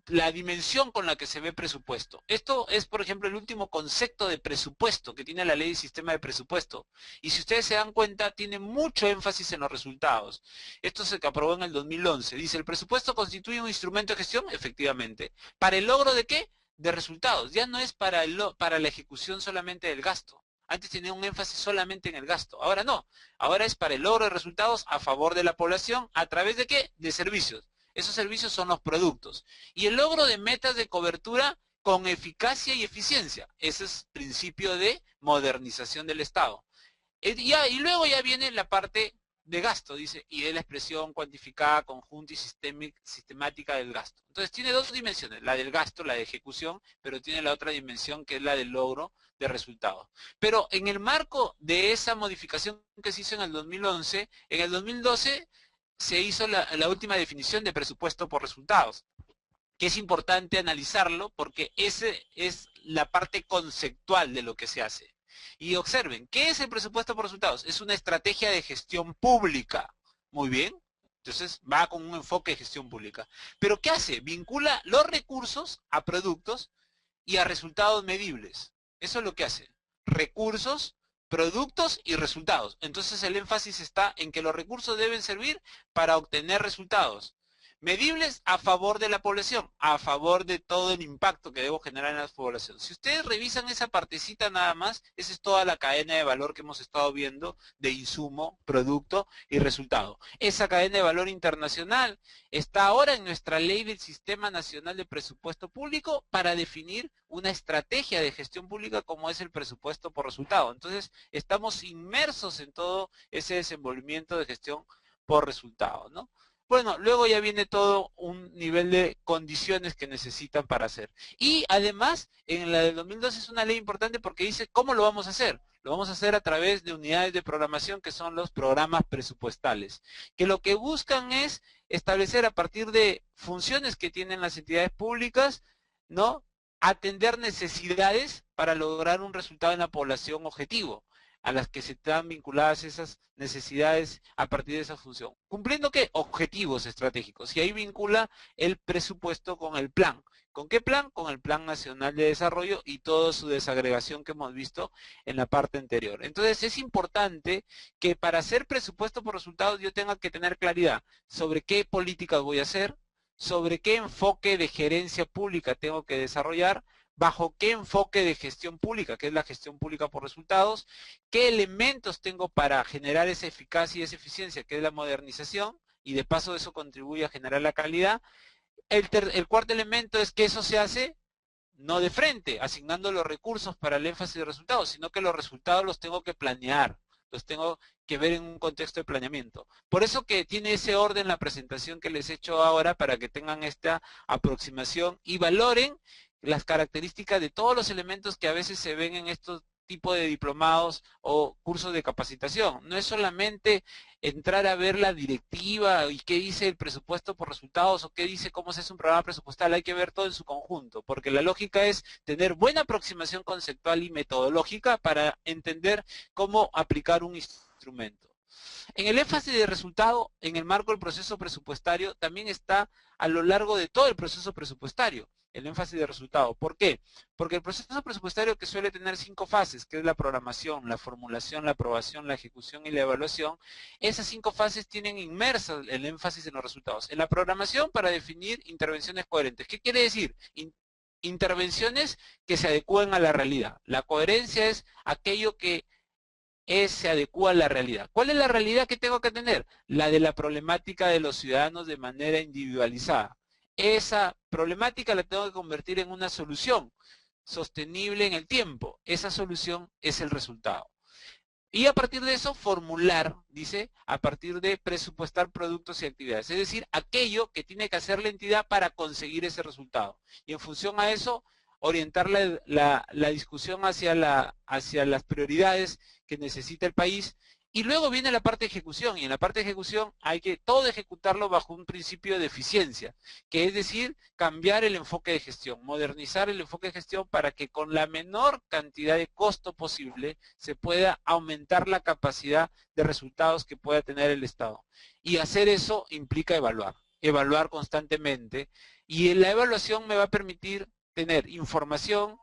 la dimensión con la que se ve presupuesto. Esto es, por ejemplo, el último concepto de presupuesto que tiene la ley de sistema de presupuesto. Y si ustedes se dan cuenta, tiene mucho énfasis en los resultados. Esto se aprobó en el 2011. Dice, ¿el presupuesto constituye un instrumento de gestión? Efectivamente. ¿Para el logro de qué? De resultados. Ya no es para la ejecución solamente del gasto. Antes tenía un énfasis solamente en el gasto. Ahora no. Ahora es para el logro de resultados a favor de la población. ¿A través de qué? De servicios. Esos servicios son los productos. Y el logro de metas de cobertura con eficacia y eficiencia. Ese es el principio de modernización del Estado. Y luego ya viene la parte de gasto, dice, y de la expresión cuantificada, conjunta y sistemática del gasto. Entonces tiene dos dimensiones, la del gasto, la de ejecución, pero tiene la otra dimensión que es la del logro de resultados. Pero en el marco de esa modificación que se hizo en el 2011, en el 2012 se hizo la última definición de presupuesto por resultados, que es importante analizarlo porque ese es la parte conceptual de lo que se hace. Y observen, ¿qué es el presupuesto por resultados? Es una estrategia de gestión pública. Muy bien. Entonces va con un enfoque de gestión pública. ¿Pero qué hace? Vincula los recursos a productos y a resultados medibles. Eso es lo que hace. Recursos, productos y resultados. Entonces el énfasis está en que los recursos deben servir para obtener resultados medibles a favor de la población, a favor de todo el impacto que debo generar en la población. Si ustedes revisan esa partecita nada más, esa es toda la cadena de valor que hemos estado viendo de insumo, producto y resultado. Esa cadena de valor internacional está ahora en nuestra ley del Sistema Nacional de Presupuesto Público para definir una estrategia de gestión pública como es el presupuesto por resultado. Entonces, estamos inmersos en todo ese desenvolvimiento de gestión por resultado, ¿no? Bueno, luego ya viene todo un nivel de condiciones que necesitan para hacer. Y además, en la del 2012 es una ley importante porque dice cómo lo vamos a hacer. Lo vamos a hacer a través de unidades de programación que son los programas presupuestales, que lo que buscan es establecer a partir de funciones que tienen las entidades públicas, ¿no? Atender necesidades para lograr un resultado en la población objetivo, a las que se están vinculadas esas necesidades a partir de esa función. ¿Cumpliendo qué? Objetivos estratégicos. Y ahí vincula el presupuesto con el plan. ¿Con qué plan? Con el Plan Nacional de Desarrollo y toda su desagregación que hemos visto en la parte anterior. Entonces es importante que para hacer presupuesto por resultados yo tenga que tener claridad sobre qué políticas voy a hacer, sobre qué enfoque de gerencia pública tengo que desarrollar, bajo qué enfoque de gestión pública, que es la gestión pública por resultados, qué elementos tengo para generar esa eficacia y esa eficiencia, que es la modernización, y de paso eso contribuye a generar la calidad. El cuarto elemento es que eso se hace no de frente, asignando los recursos para el énfasis de resultados, sino que los resultados los tengo que planear, los tengo que ver en un contexto de planeamiento. Por eso que tiene ese orden la presentación que les he hecho ahora para que tengan esta aproximación y valoren las características de todos los elementos que a veces se ven en estos tipo de diplomados o cursos de capacitación. No es solamente entrar a ver la directiva y qué dice el presupuesto por resultados o qué dice cómo se hace un programa presupuestal, hay que ver todo en su conjunto, porque la lógica es tener buena aproximación conceptual y metodológica para entender cómo aplicar un instrumento. En el énfasis de resultado, en el marco del proceso presupuestario, también está a lo largo de todo el proceso presupuestario, el énfasis de resultado. ¿Por qué? Porque el proceso presupuestario, que suele tener 5 fases, que es la programación, la formulación, la aprobación, la ejecución y la evaluación, esas 5 fases tienen inmersas el énfasis en los resultados. En la programación, para definir intervenciones coherentes. ¿Qué quiere decir? Intervenciones que se adecúen a la realidad. La coherencia es aquello que se adecúa a la realidad. ¿Cuál es la realidad que tengo que tener? La de la problemática de los ciudadanos de manera individualizada. Esa problemática la tengo que convertir en una solución sostenible en el tiempo. Esa solución es el resultado. Y a partir de eso, formular, dice, a partir de presupuestar productos y actividades. Es decir, aquello que tiene que hacer la entidad para conseguir ese resultado. Y en función a eso, orientar la discusión hacia las prioridades que necesita el país. Y luego viene la parte de ejecución, y en la parte de ejecución hay que todo ejecutarlo bajo un principio de eficiencia, que es decir, cambiar el enfoque de gestión, modernizar el enfoque de gestión para que con la menor cantidad de costo posible se pueda aumentar la capacidad de resultados que pueda tener el Estado. Y hacer eso implica evaluar constantemente, y la evaluación me va a permitir tener información,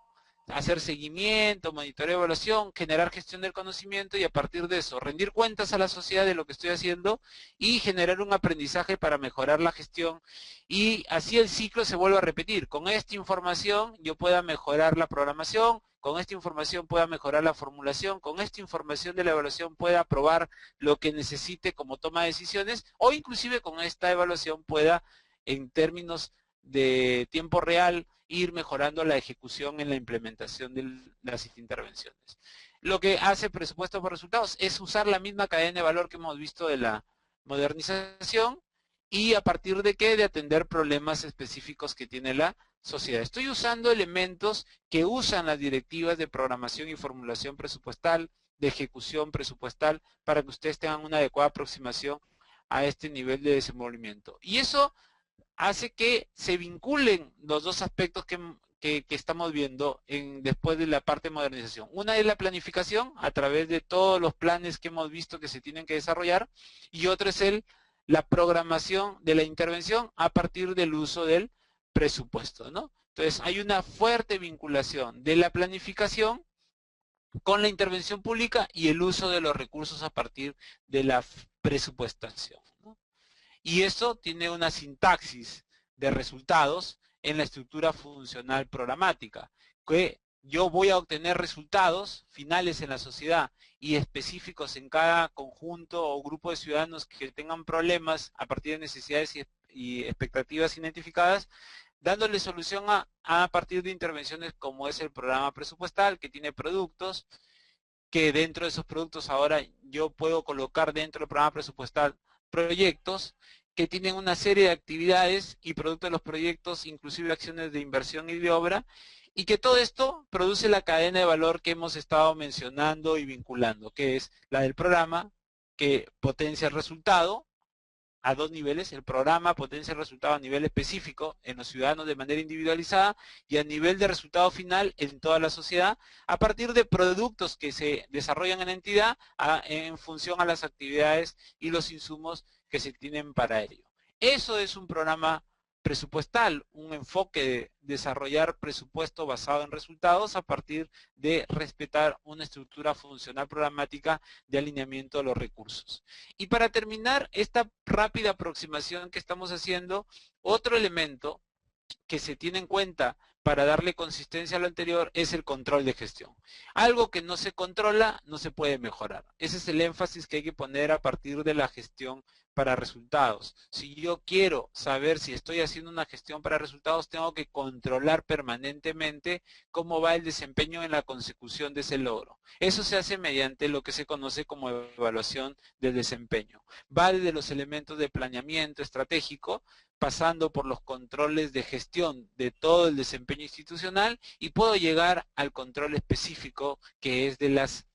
hacer seguimiento, monitoreo, evaluación, generar gestión del conocimiento y a partir de eso rendir cuentas a la sociedad de lo que estoy haciendo y generar un aprendizaje para mejorar la gestión, y así el ciclo se vuelve a repetir. Con esta información yo pueda mejorar la programación, con esta información pueda mejorar la formulación, con esta información de la evaluación pueda aprobar lo que necesite como toma de decisiones, o inclusive con esta evaluación pueda, en términos de tiempo real, ir mejorando la ejecución en la implementación de las intervenciones. Lo que hace presupuesto por resultados es usar la misma cadena de valor que hemos visto de la modernización, y a partir de qué, de atender problemas específicos que tiene la sociedad. Estoy usando elementos que usan las directivas de programación y formulación presupuestal, de ejecución presupuestal, para que ustedes tengan una adecuada aproximación a este nivel de desenvolvimiento. Y eso hace que se vinculen los dos aspectos que estamos viendo después de la parte de modernización. Una es la planificación a través de todos los planes que hemos visto que se tienen que desarrollar, y otro es la programación de la intervención a partir del uso del presupuesto, ¿no? Entonces hay una fuerte vinculación de la planificación con la intervención pública y el uso de los recursos a partir de la presupuestación, ¿no? Y eso tiene una sintaxis de resultados en la estructura funcional programática, que yo voy a obtener resultados finales en la sociedad y específicos en cada conjunto o grupo de ciudadanos que tengan problemas a partir de necesidades y expectativas identificadas, dándole solución a partir de intervenciones como es el programa presupuestal, que tiene productos, que dentro de esos productos ahora yo puedo colocar dentro del programa presupuestal proyectos que tienen una serie de actividades y producto de los proyectos, inclusive acciones de inversión y de obra, y que todo esto produce la cadena de valor que hemos estado mencionando y vinculando, que es la del programa, que potencia el resultado a dos niveles. El programa potencia el resultado a nivel específico en los ciudadanos de manera individualizada y a nivel de resultado final en toda la sociedad, a partir de productos que se desarrollan en la entidad en función a las actividades y los insumos que se tienen para ello. Eso es un programa presupuestal, un enfoque de desarrollar presupuesto basado en resultados a partir de respetar una estructura funcional programática de alineamiento de los recursos. Y para terminar esta rápida aproximación que estamos haciendo, otro elemento que se tiene en cuenta para darle consistencia a lo anterior es el control de gestión. Algo que no se controla no se puede mejorar. Ese es el énfasis que hay que poner a partir de la gestión para resultados. Si yo quiero saber si estoy haciendo una gestión para resultados, tengo que controlar permanentemente cómo va el desempeño en la consecución de ese logro. Eso se hace mediante lo que se conoce como evaluación del desempeño. Va desde los elementos de planeamiento estratégico pasando por los controles de gestión de todo el desempeño institucional y puedo llegar al control específico que es de las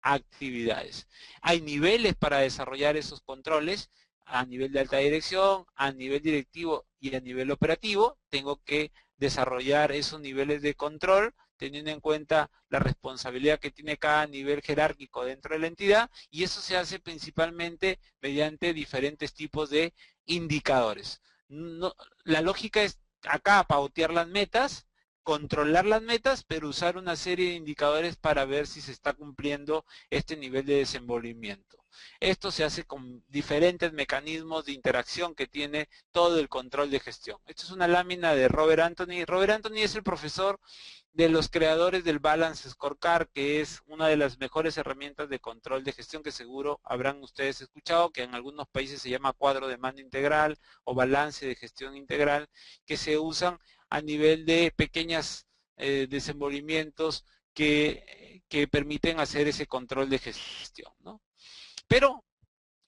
actividades. Hay niveles para desarrollar esos controles a nivel de alta dirección, a nivel directivo y a nivel operativo. Tengo que desarrollar esos niveles de control teniendo en cuenta la responsabilidad que tiene cada nivel jerárquico dentro de la entidad, y eso se hace principalmente mediante diferentes tipos de indicadores. No, la lógica es acá pautear las metas, controlar las metas, pero usar una serie de indicadores para ver si se está cumpliendo este nivel de desenvolvimiento. Esto se hace con diferentes mecanismos de interacción que tiene todo el control de gestión. Esta es una lámina de Robert Anthony. Robert Anthony es el profesor de los creadores del Balance Scorecard, que es una de las mejores herramientas de control de gestión que seguro habrán ustedes escuchado, que en algunos países se llama cuadro de mando integral o balance de gestión integral, que se usan a nivel de pequeños desenvolvimientos que permiten hacer ese control de gestión, ¿no? Pero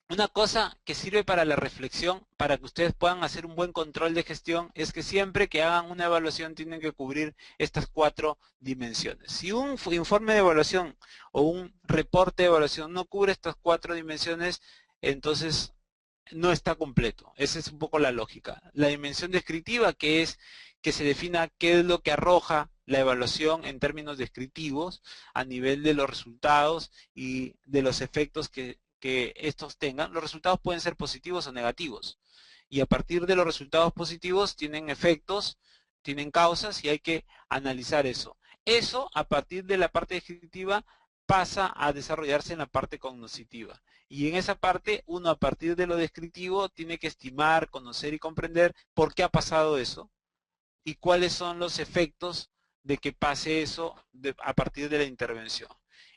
una cosa que sirve para la reflexión, para que ustedes puedan hacer un buen control de gestión, es que siempre que hagan una evaluación tienen que cubrir estas 4 dimensiones. Si un informe de evaluación o un reporte de evaluación no cubre estas 4 dimensiones, entonces no está completo. Esa es un poco la lógica. La dimensión descriptiva, que es que se defina qué es lo que arroja la evaluación en términos descriptivos a nivel de los resultados y de los efectos que estos tengan. Los resultados pueden ser positivos o negativos. Y a partir de los resultados positivos tienen efectos, tienen causas y hay que analizar eso. Eso, a partir de la parte descriptiva, pasa a desarrollarse en la parte cognitiva. Y en esa parte, uno a partir de lo descriptivo tiene que estimar, conocer y comprender por qué ha pasado eso y cuáles son los efectos de que pase eso a partir de la intervención.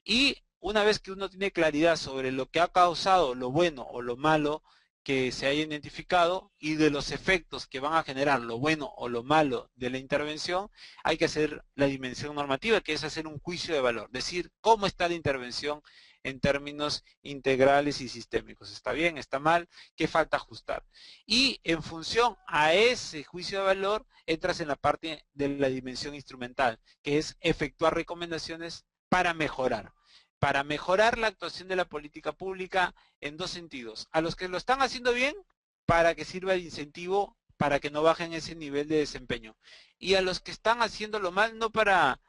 Y una vez que uno tiene claridad sobre lo que ha causado lo bueno o lo malo que se haya identificado y de los efectos que van a generar lo bueno o lo malo de la intervención, hay que hacer la dimensión normativa, que es hacer un juicio de valor, decir cómo está la intervención en términos integrales y sistémicos. ¿Está bien? ¿Está mal? ¿Qué falta ajustar? Y en función a ese juicio de valor, entras en la parte de la dimensión instrumental, que es efectuar recomendaciones para mejorar. Para mejorar la actuación de la política pública en 2 sentidos. A los que lo están haciendo bien, para que sirva de incentivo para que no bajen ese nivel de desempeño. Y a los que están haciéndolo mal, no para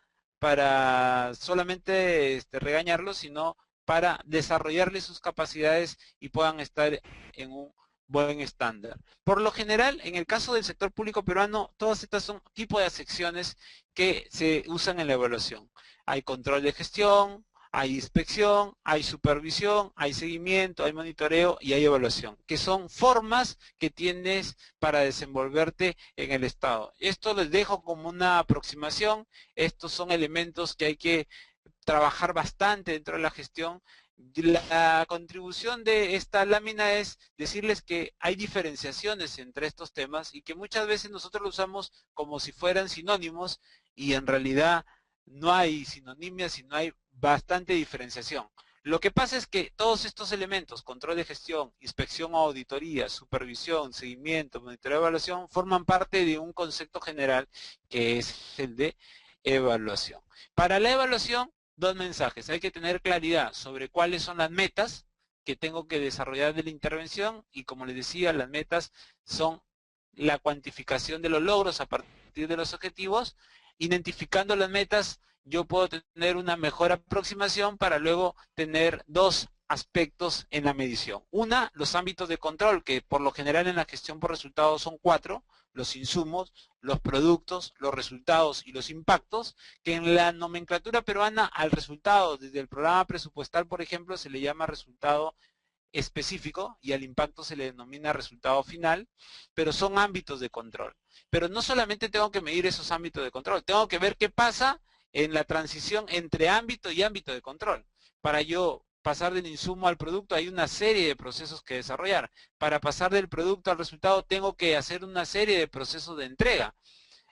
solamente regañarlos, sino para desarrollarles sus capacidades y puedan estar en un buen estándar. Por lo general, en el caso del sector público peruano, todas estas son tipos de secciones que se usan en la evaluación. Hay control de gestión, hay inspección, hay supervisión, hay seguimiento, hay monitoreo y hay evaluación, que son formas que tienes para desenvolverte en el Estado. Esto les dejo como una aproximación. Estos son elementos que hay que trabajar bastante dentro de la gestión. La contribución de esta lámina es decirles que hay diferenciaciones entre estos temas y que muchas veces nosotros lo usamos como si fueran sinónimos y en realidad no hay sinonimia, sino hay bastante diferenciación. Lo que pasa es que todos estos elementos, control de gestión, inspección o auditoría, supervisión, seguimiento, monitoreo y evaluación, forman parte de un concepto general que es el de evaluación. Para la evaluación, 2 mensajes. Hay que tener claridad sobre cuáles son las metas que tengo que desarrollar de la intervención y, como les decía, las metas son la cuantificación de los logros a partir de los objetivos. Identificando las metas, yo puedo tener una mejor aproximación para luego tener 2 aspectos en la medición. Una, los ámbitos de control, que por lo general en la gestión por resultados son 4, los insumos, los productos, los resultados y los impactos, que en la nomenclatura peruana al resultado, desde el programa presupuestal, por ejemplo, se le llama resultado específico y al impacto se le denomina resultado final, pero son ámbitos de control. Pero no solamente tengo que medir esos ámbitos de control, tengo que ver qué pasa en la transición entre ámbito y ámbito de control. Para yo pasar del insumo al producto hay una serie de procesos que desarrollar. Para pasar del producto al resultado tengo que hacer una serie de procesos de entrega.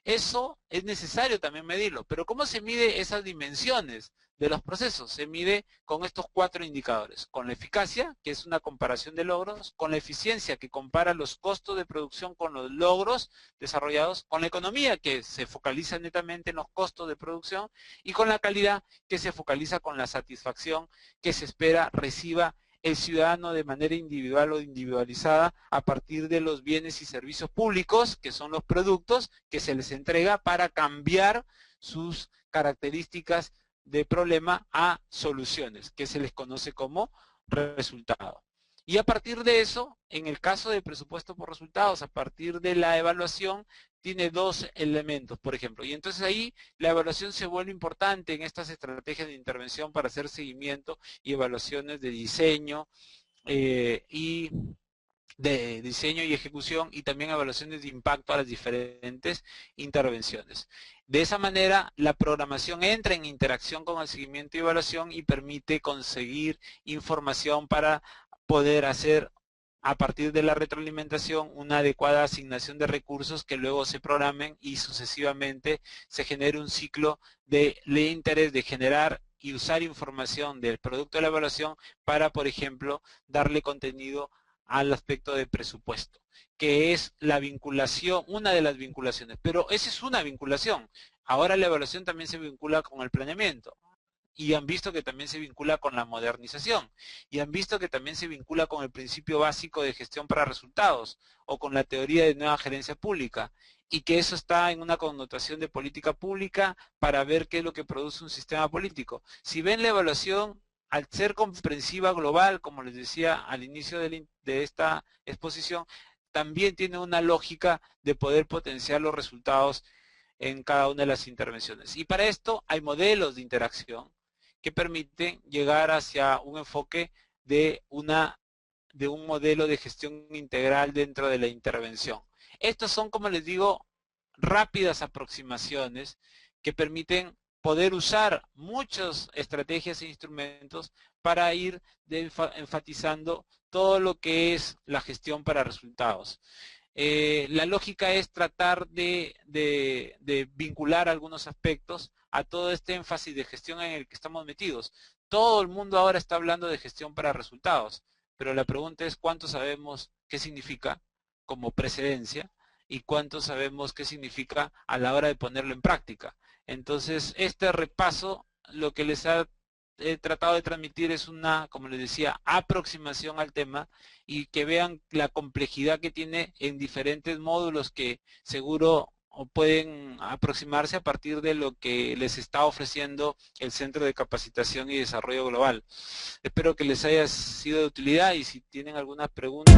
Eso es necesario también medirlo. Pero ¿cómo se mide esas dimensiones de los procesos? Se mide con estos 4 indicadores. Con la eficacia, que es una comparación de logros, con la eficiencia, que compara los costos de producción con los logros desarrollados, con la economía, que se focaliza netamente en los costos de producción, y con la calidad, que se focaliza con la satisfacción que se espera reciba el ciudadano de manera individual o individualizada a partir de los bienes y servicios públicos, que son los productos que se les entrega para cambiar sus características de problema a soluciones, que se les conoce como resultado. Y a partir de eso, en el caso de presupuesto por resultados, a partir de la evaluación, tiene 2 elementos, por ejemplo. Y entonces ahí la evaluación se vuelve importante en estas estrategias de intervención para hacer seguimiento y evaluaciones de diseño y ejecución, y también evaluaciones de impacto a las diferentes intervenciones. De esa manera, la programación entra en interacción con el seguimiento y evaluación y permite conseguir información para poder hacer, a partir de la retroalimentación, una adecuada asignación de recursos que luego se programen y sucesivamente se genere un ciclo de interés de generar y usar información del producto de la evaluación para, por ejemplo, darle contenido al aspecto de presupuesto, que es la vinculación, una de las vinculaciones. Pero esa es una vinculación. Ahora la evaluación también se vincula con el planeamiento. Y han visto que también se vincula con la modernización. Y han visto que también se vincula con el principio básico de gestión para resultados o con la teoría de nueva gerencia pública. Y que eso está en una connotación de política pública para ver qué es lo que produce un sistema político. Si ven la evaluación, al ser comprensiva global, como les decía al inicio de esta exposición, también tiene una lógica de poder potenciar los resultados en cada una de las intervenciones. Y para esto hay modelos de interacción que permiten llegar hacia un enfoque de un modelo de gestión integral dentro de la intervención. Estos son, como les digo, rápidas aproximaciones que permiten poder usar muchas estrategias e instrumentos para ir enfatizando todo lo que es la gestión para resultados. La lógica es tratar de vincular algunos aspectos a todo este énfasis de gestión en el que estamos metidos. Todo el mundo ahora está hablando de gestión para resultados, pero la pregunta es cuánto sabemos qué significa como precedencia y cuánto sabemos qué significa a la hora de ponerlo en práctica. Entonces, este repaso lo que les he tratado de transmitir es una, como les decía, aproximación al tema y que vean la complejidad que tiene en diferentes módulos que seguro pueden aproximarse a partir de lo que les está ofreciendo el Centro de Capacitación y Desarrollo Global. Espero que les haya sido de utilidad y si tienen alguna pregunta.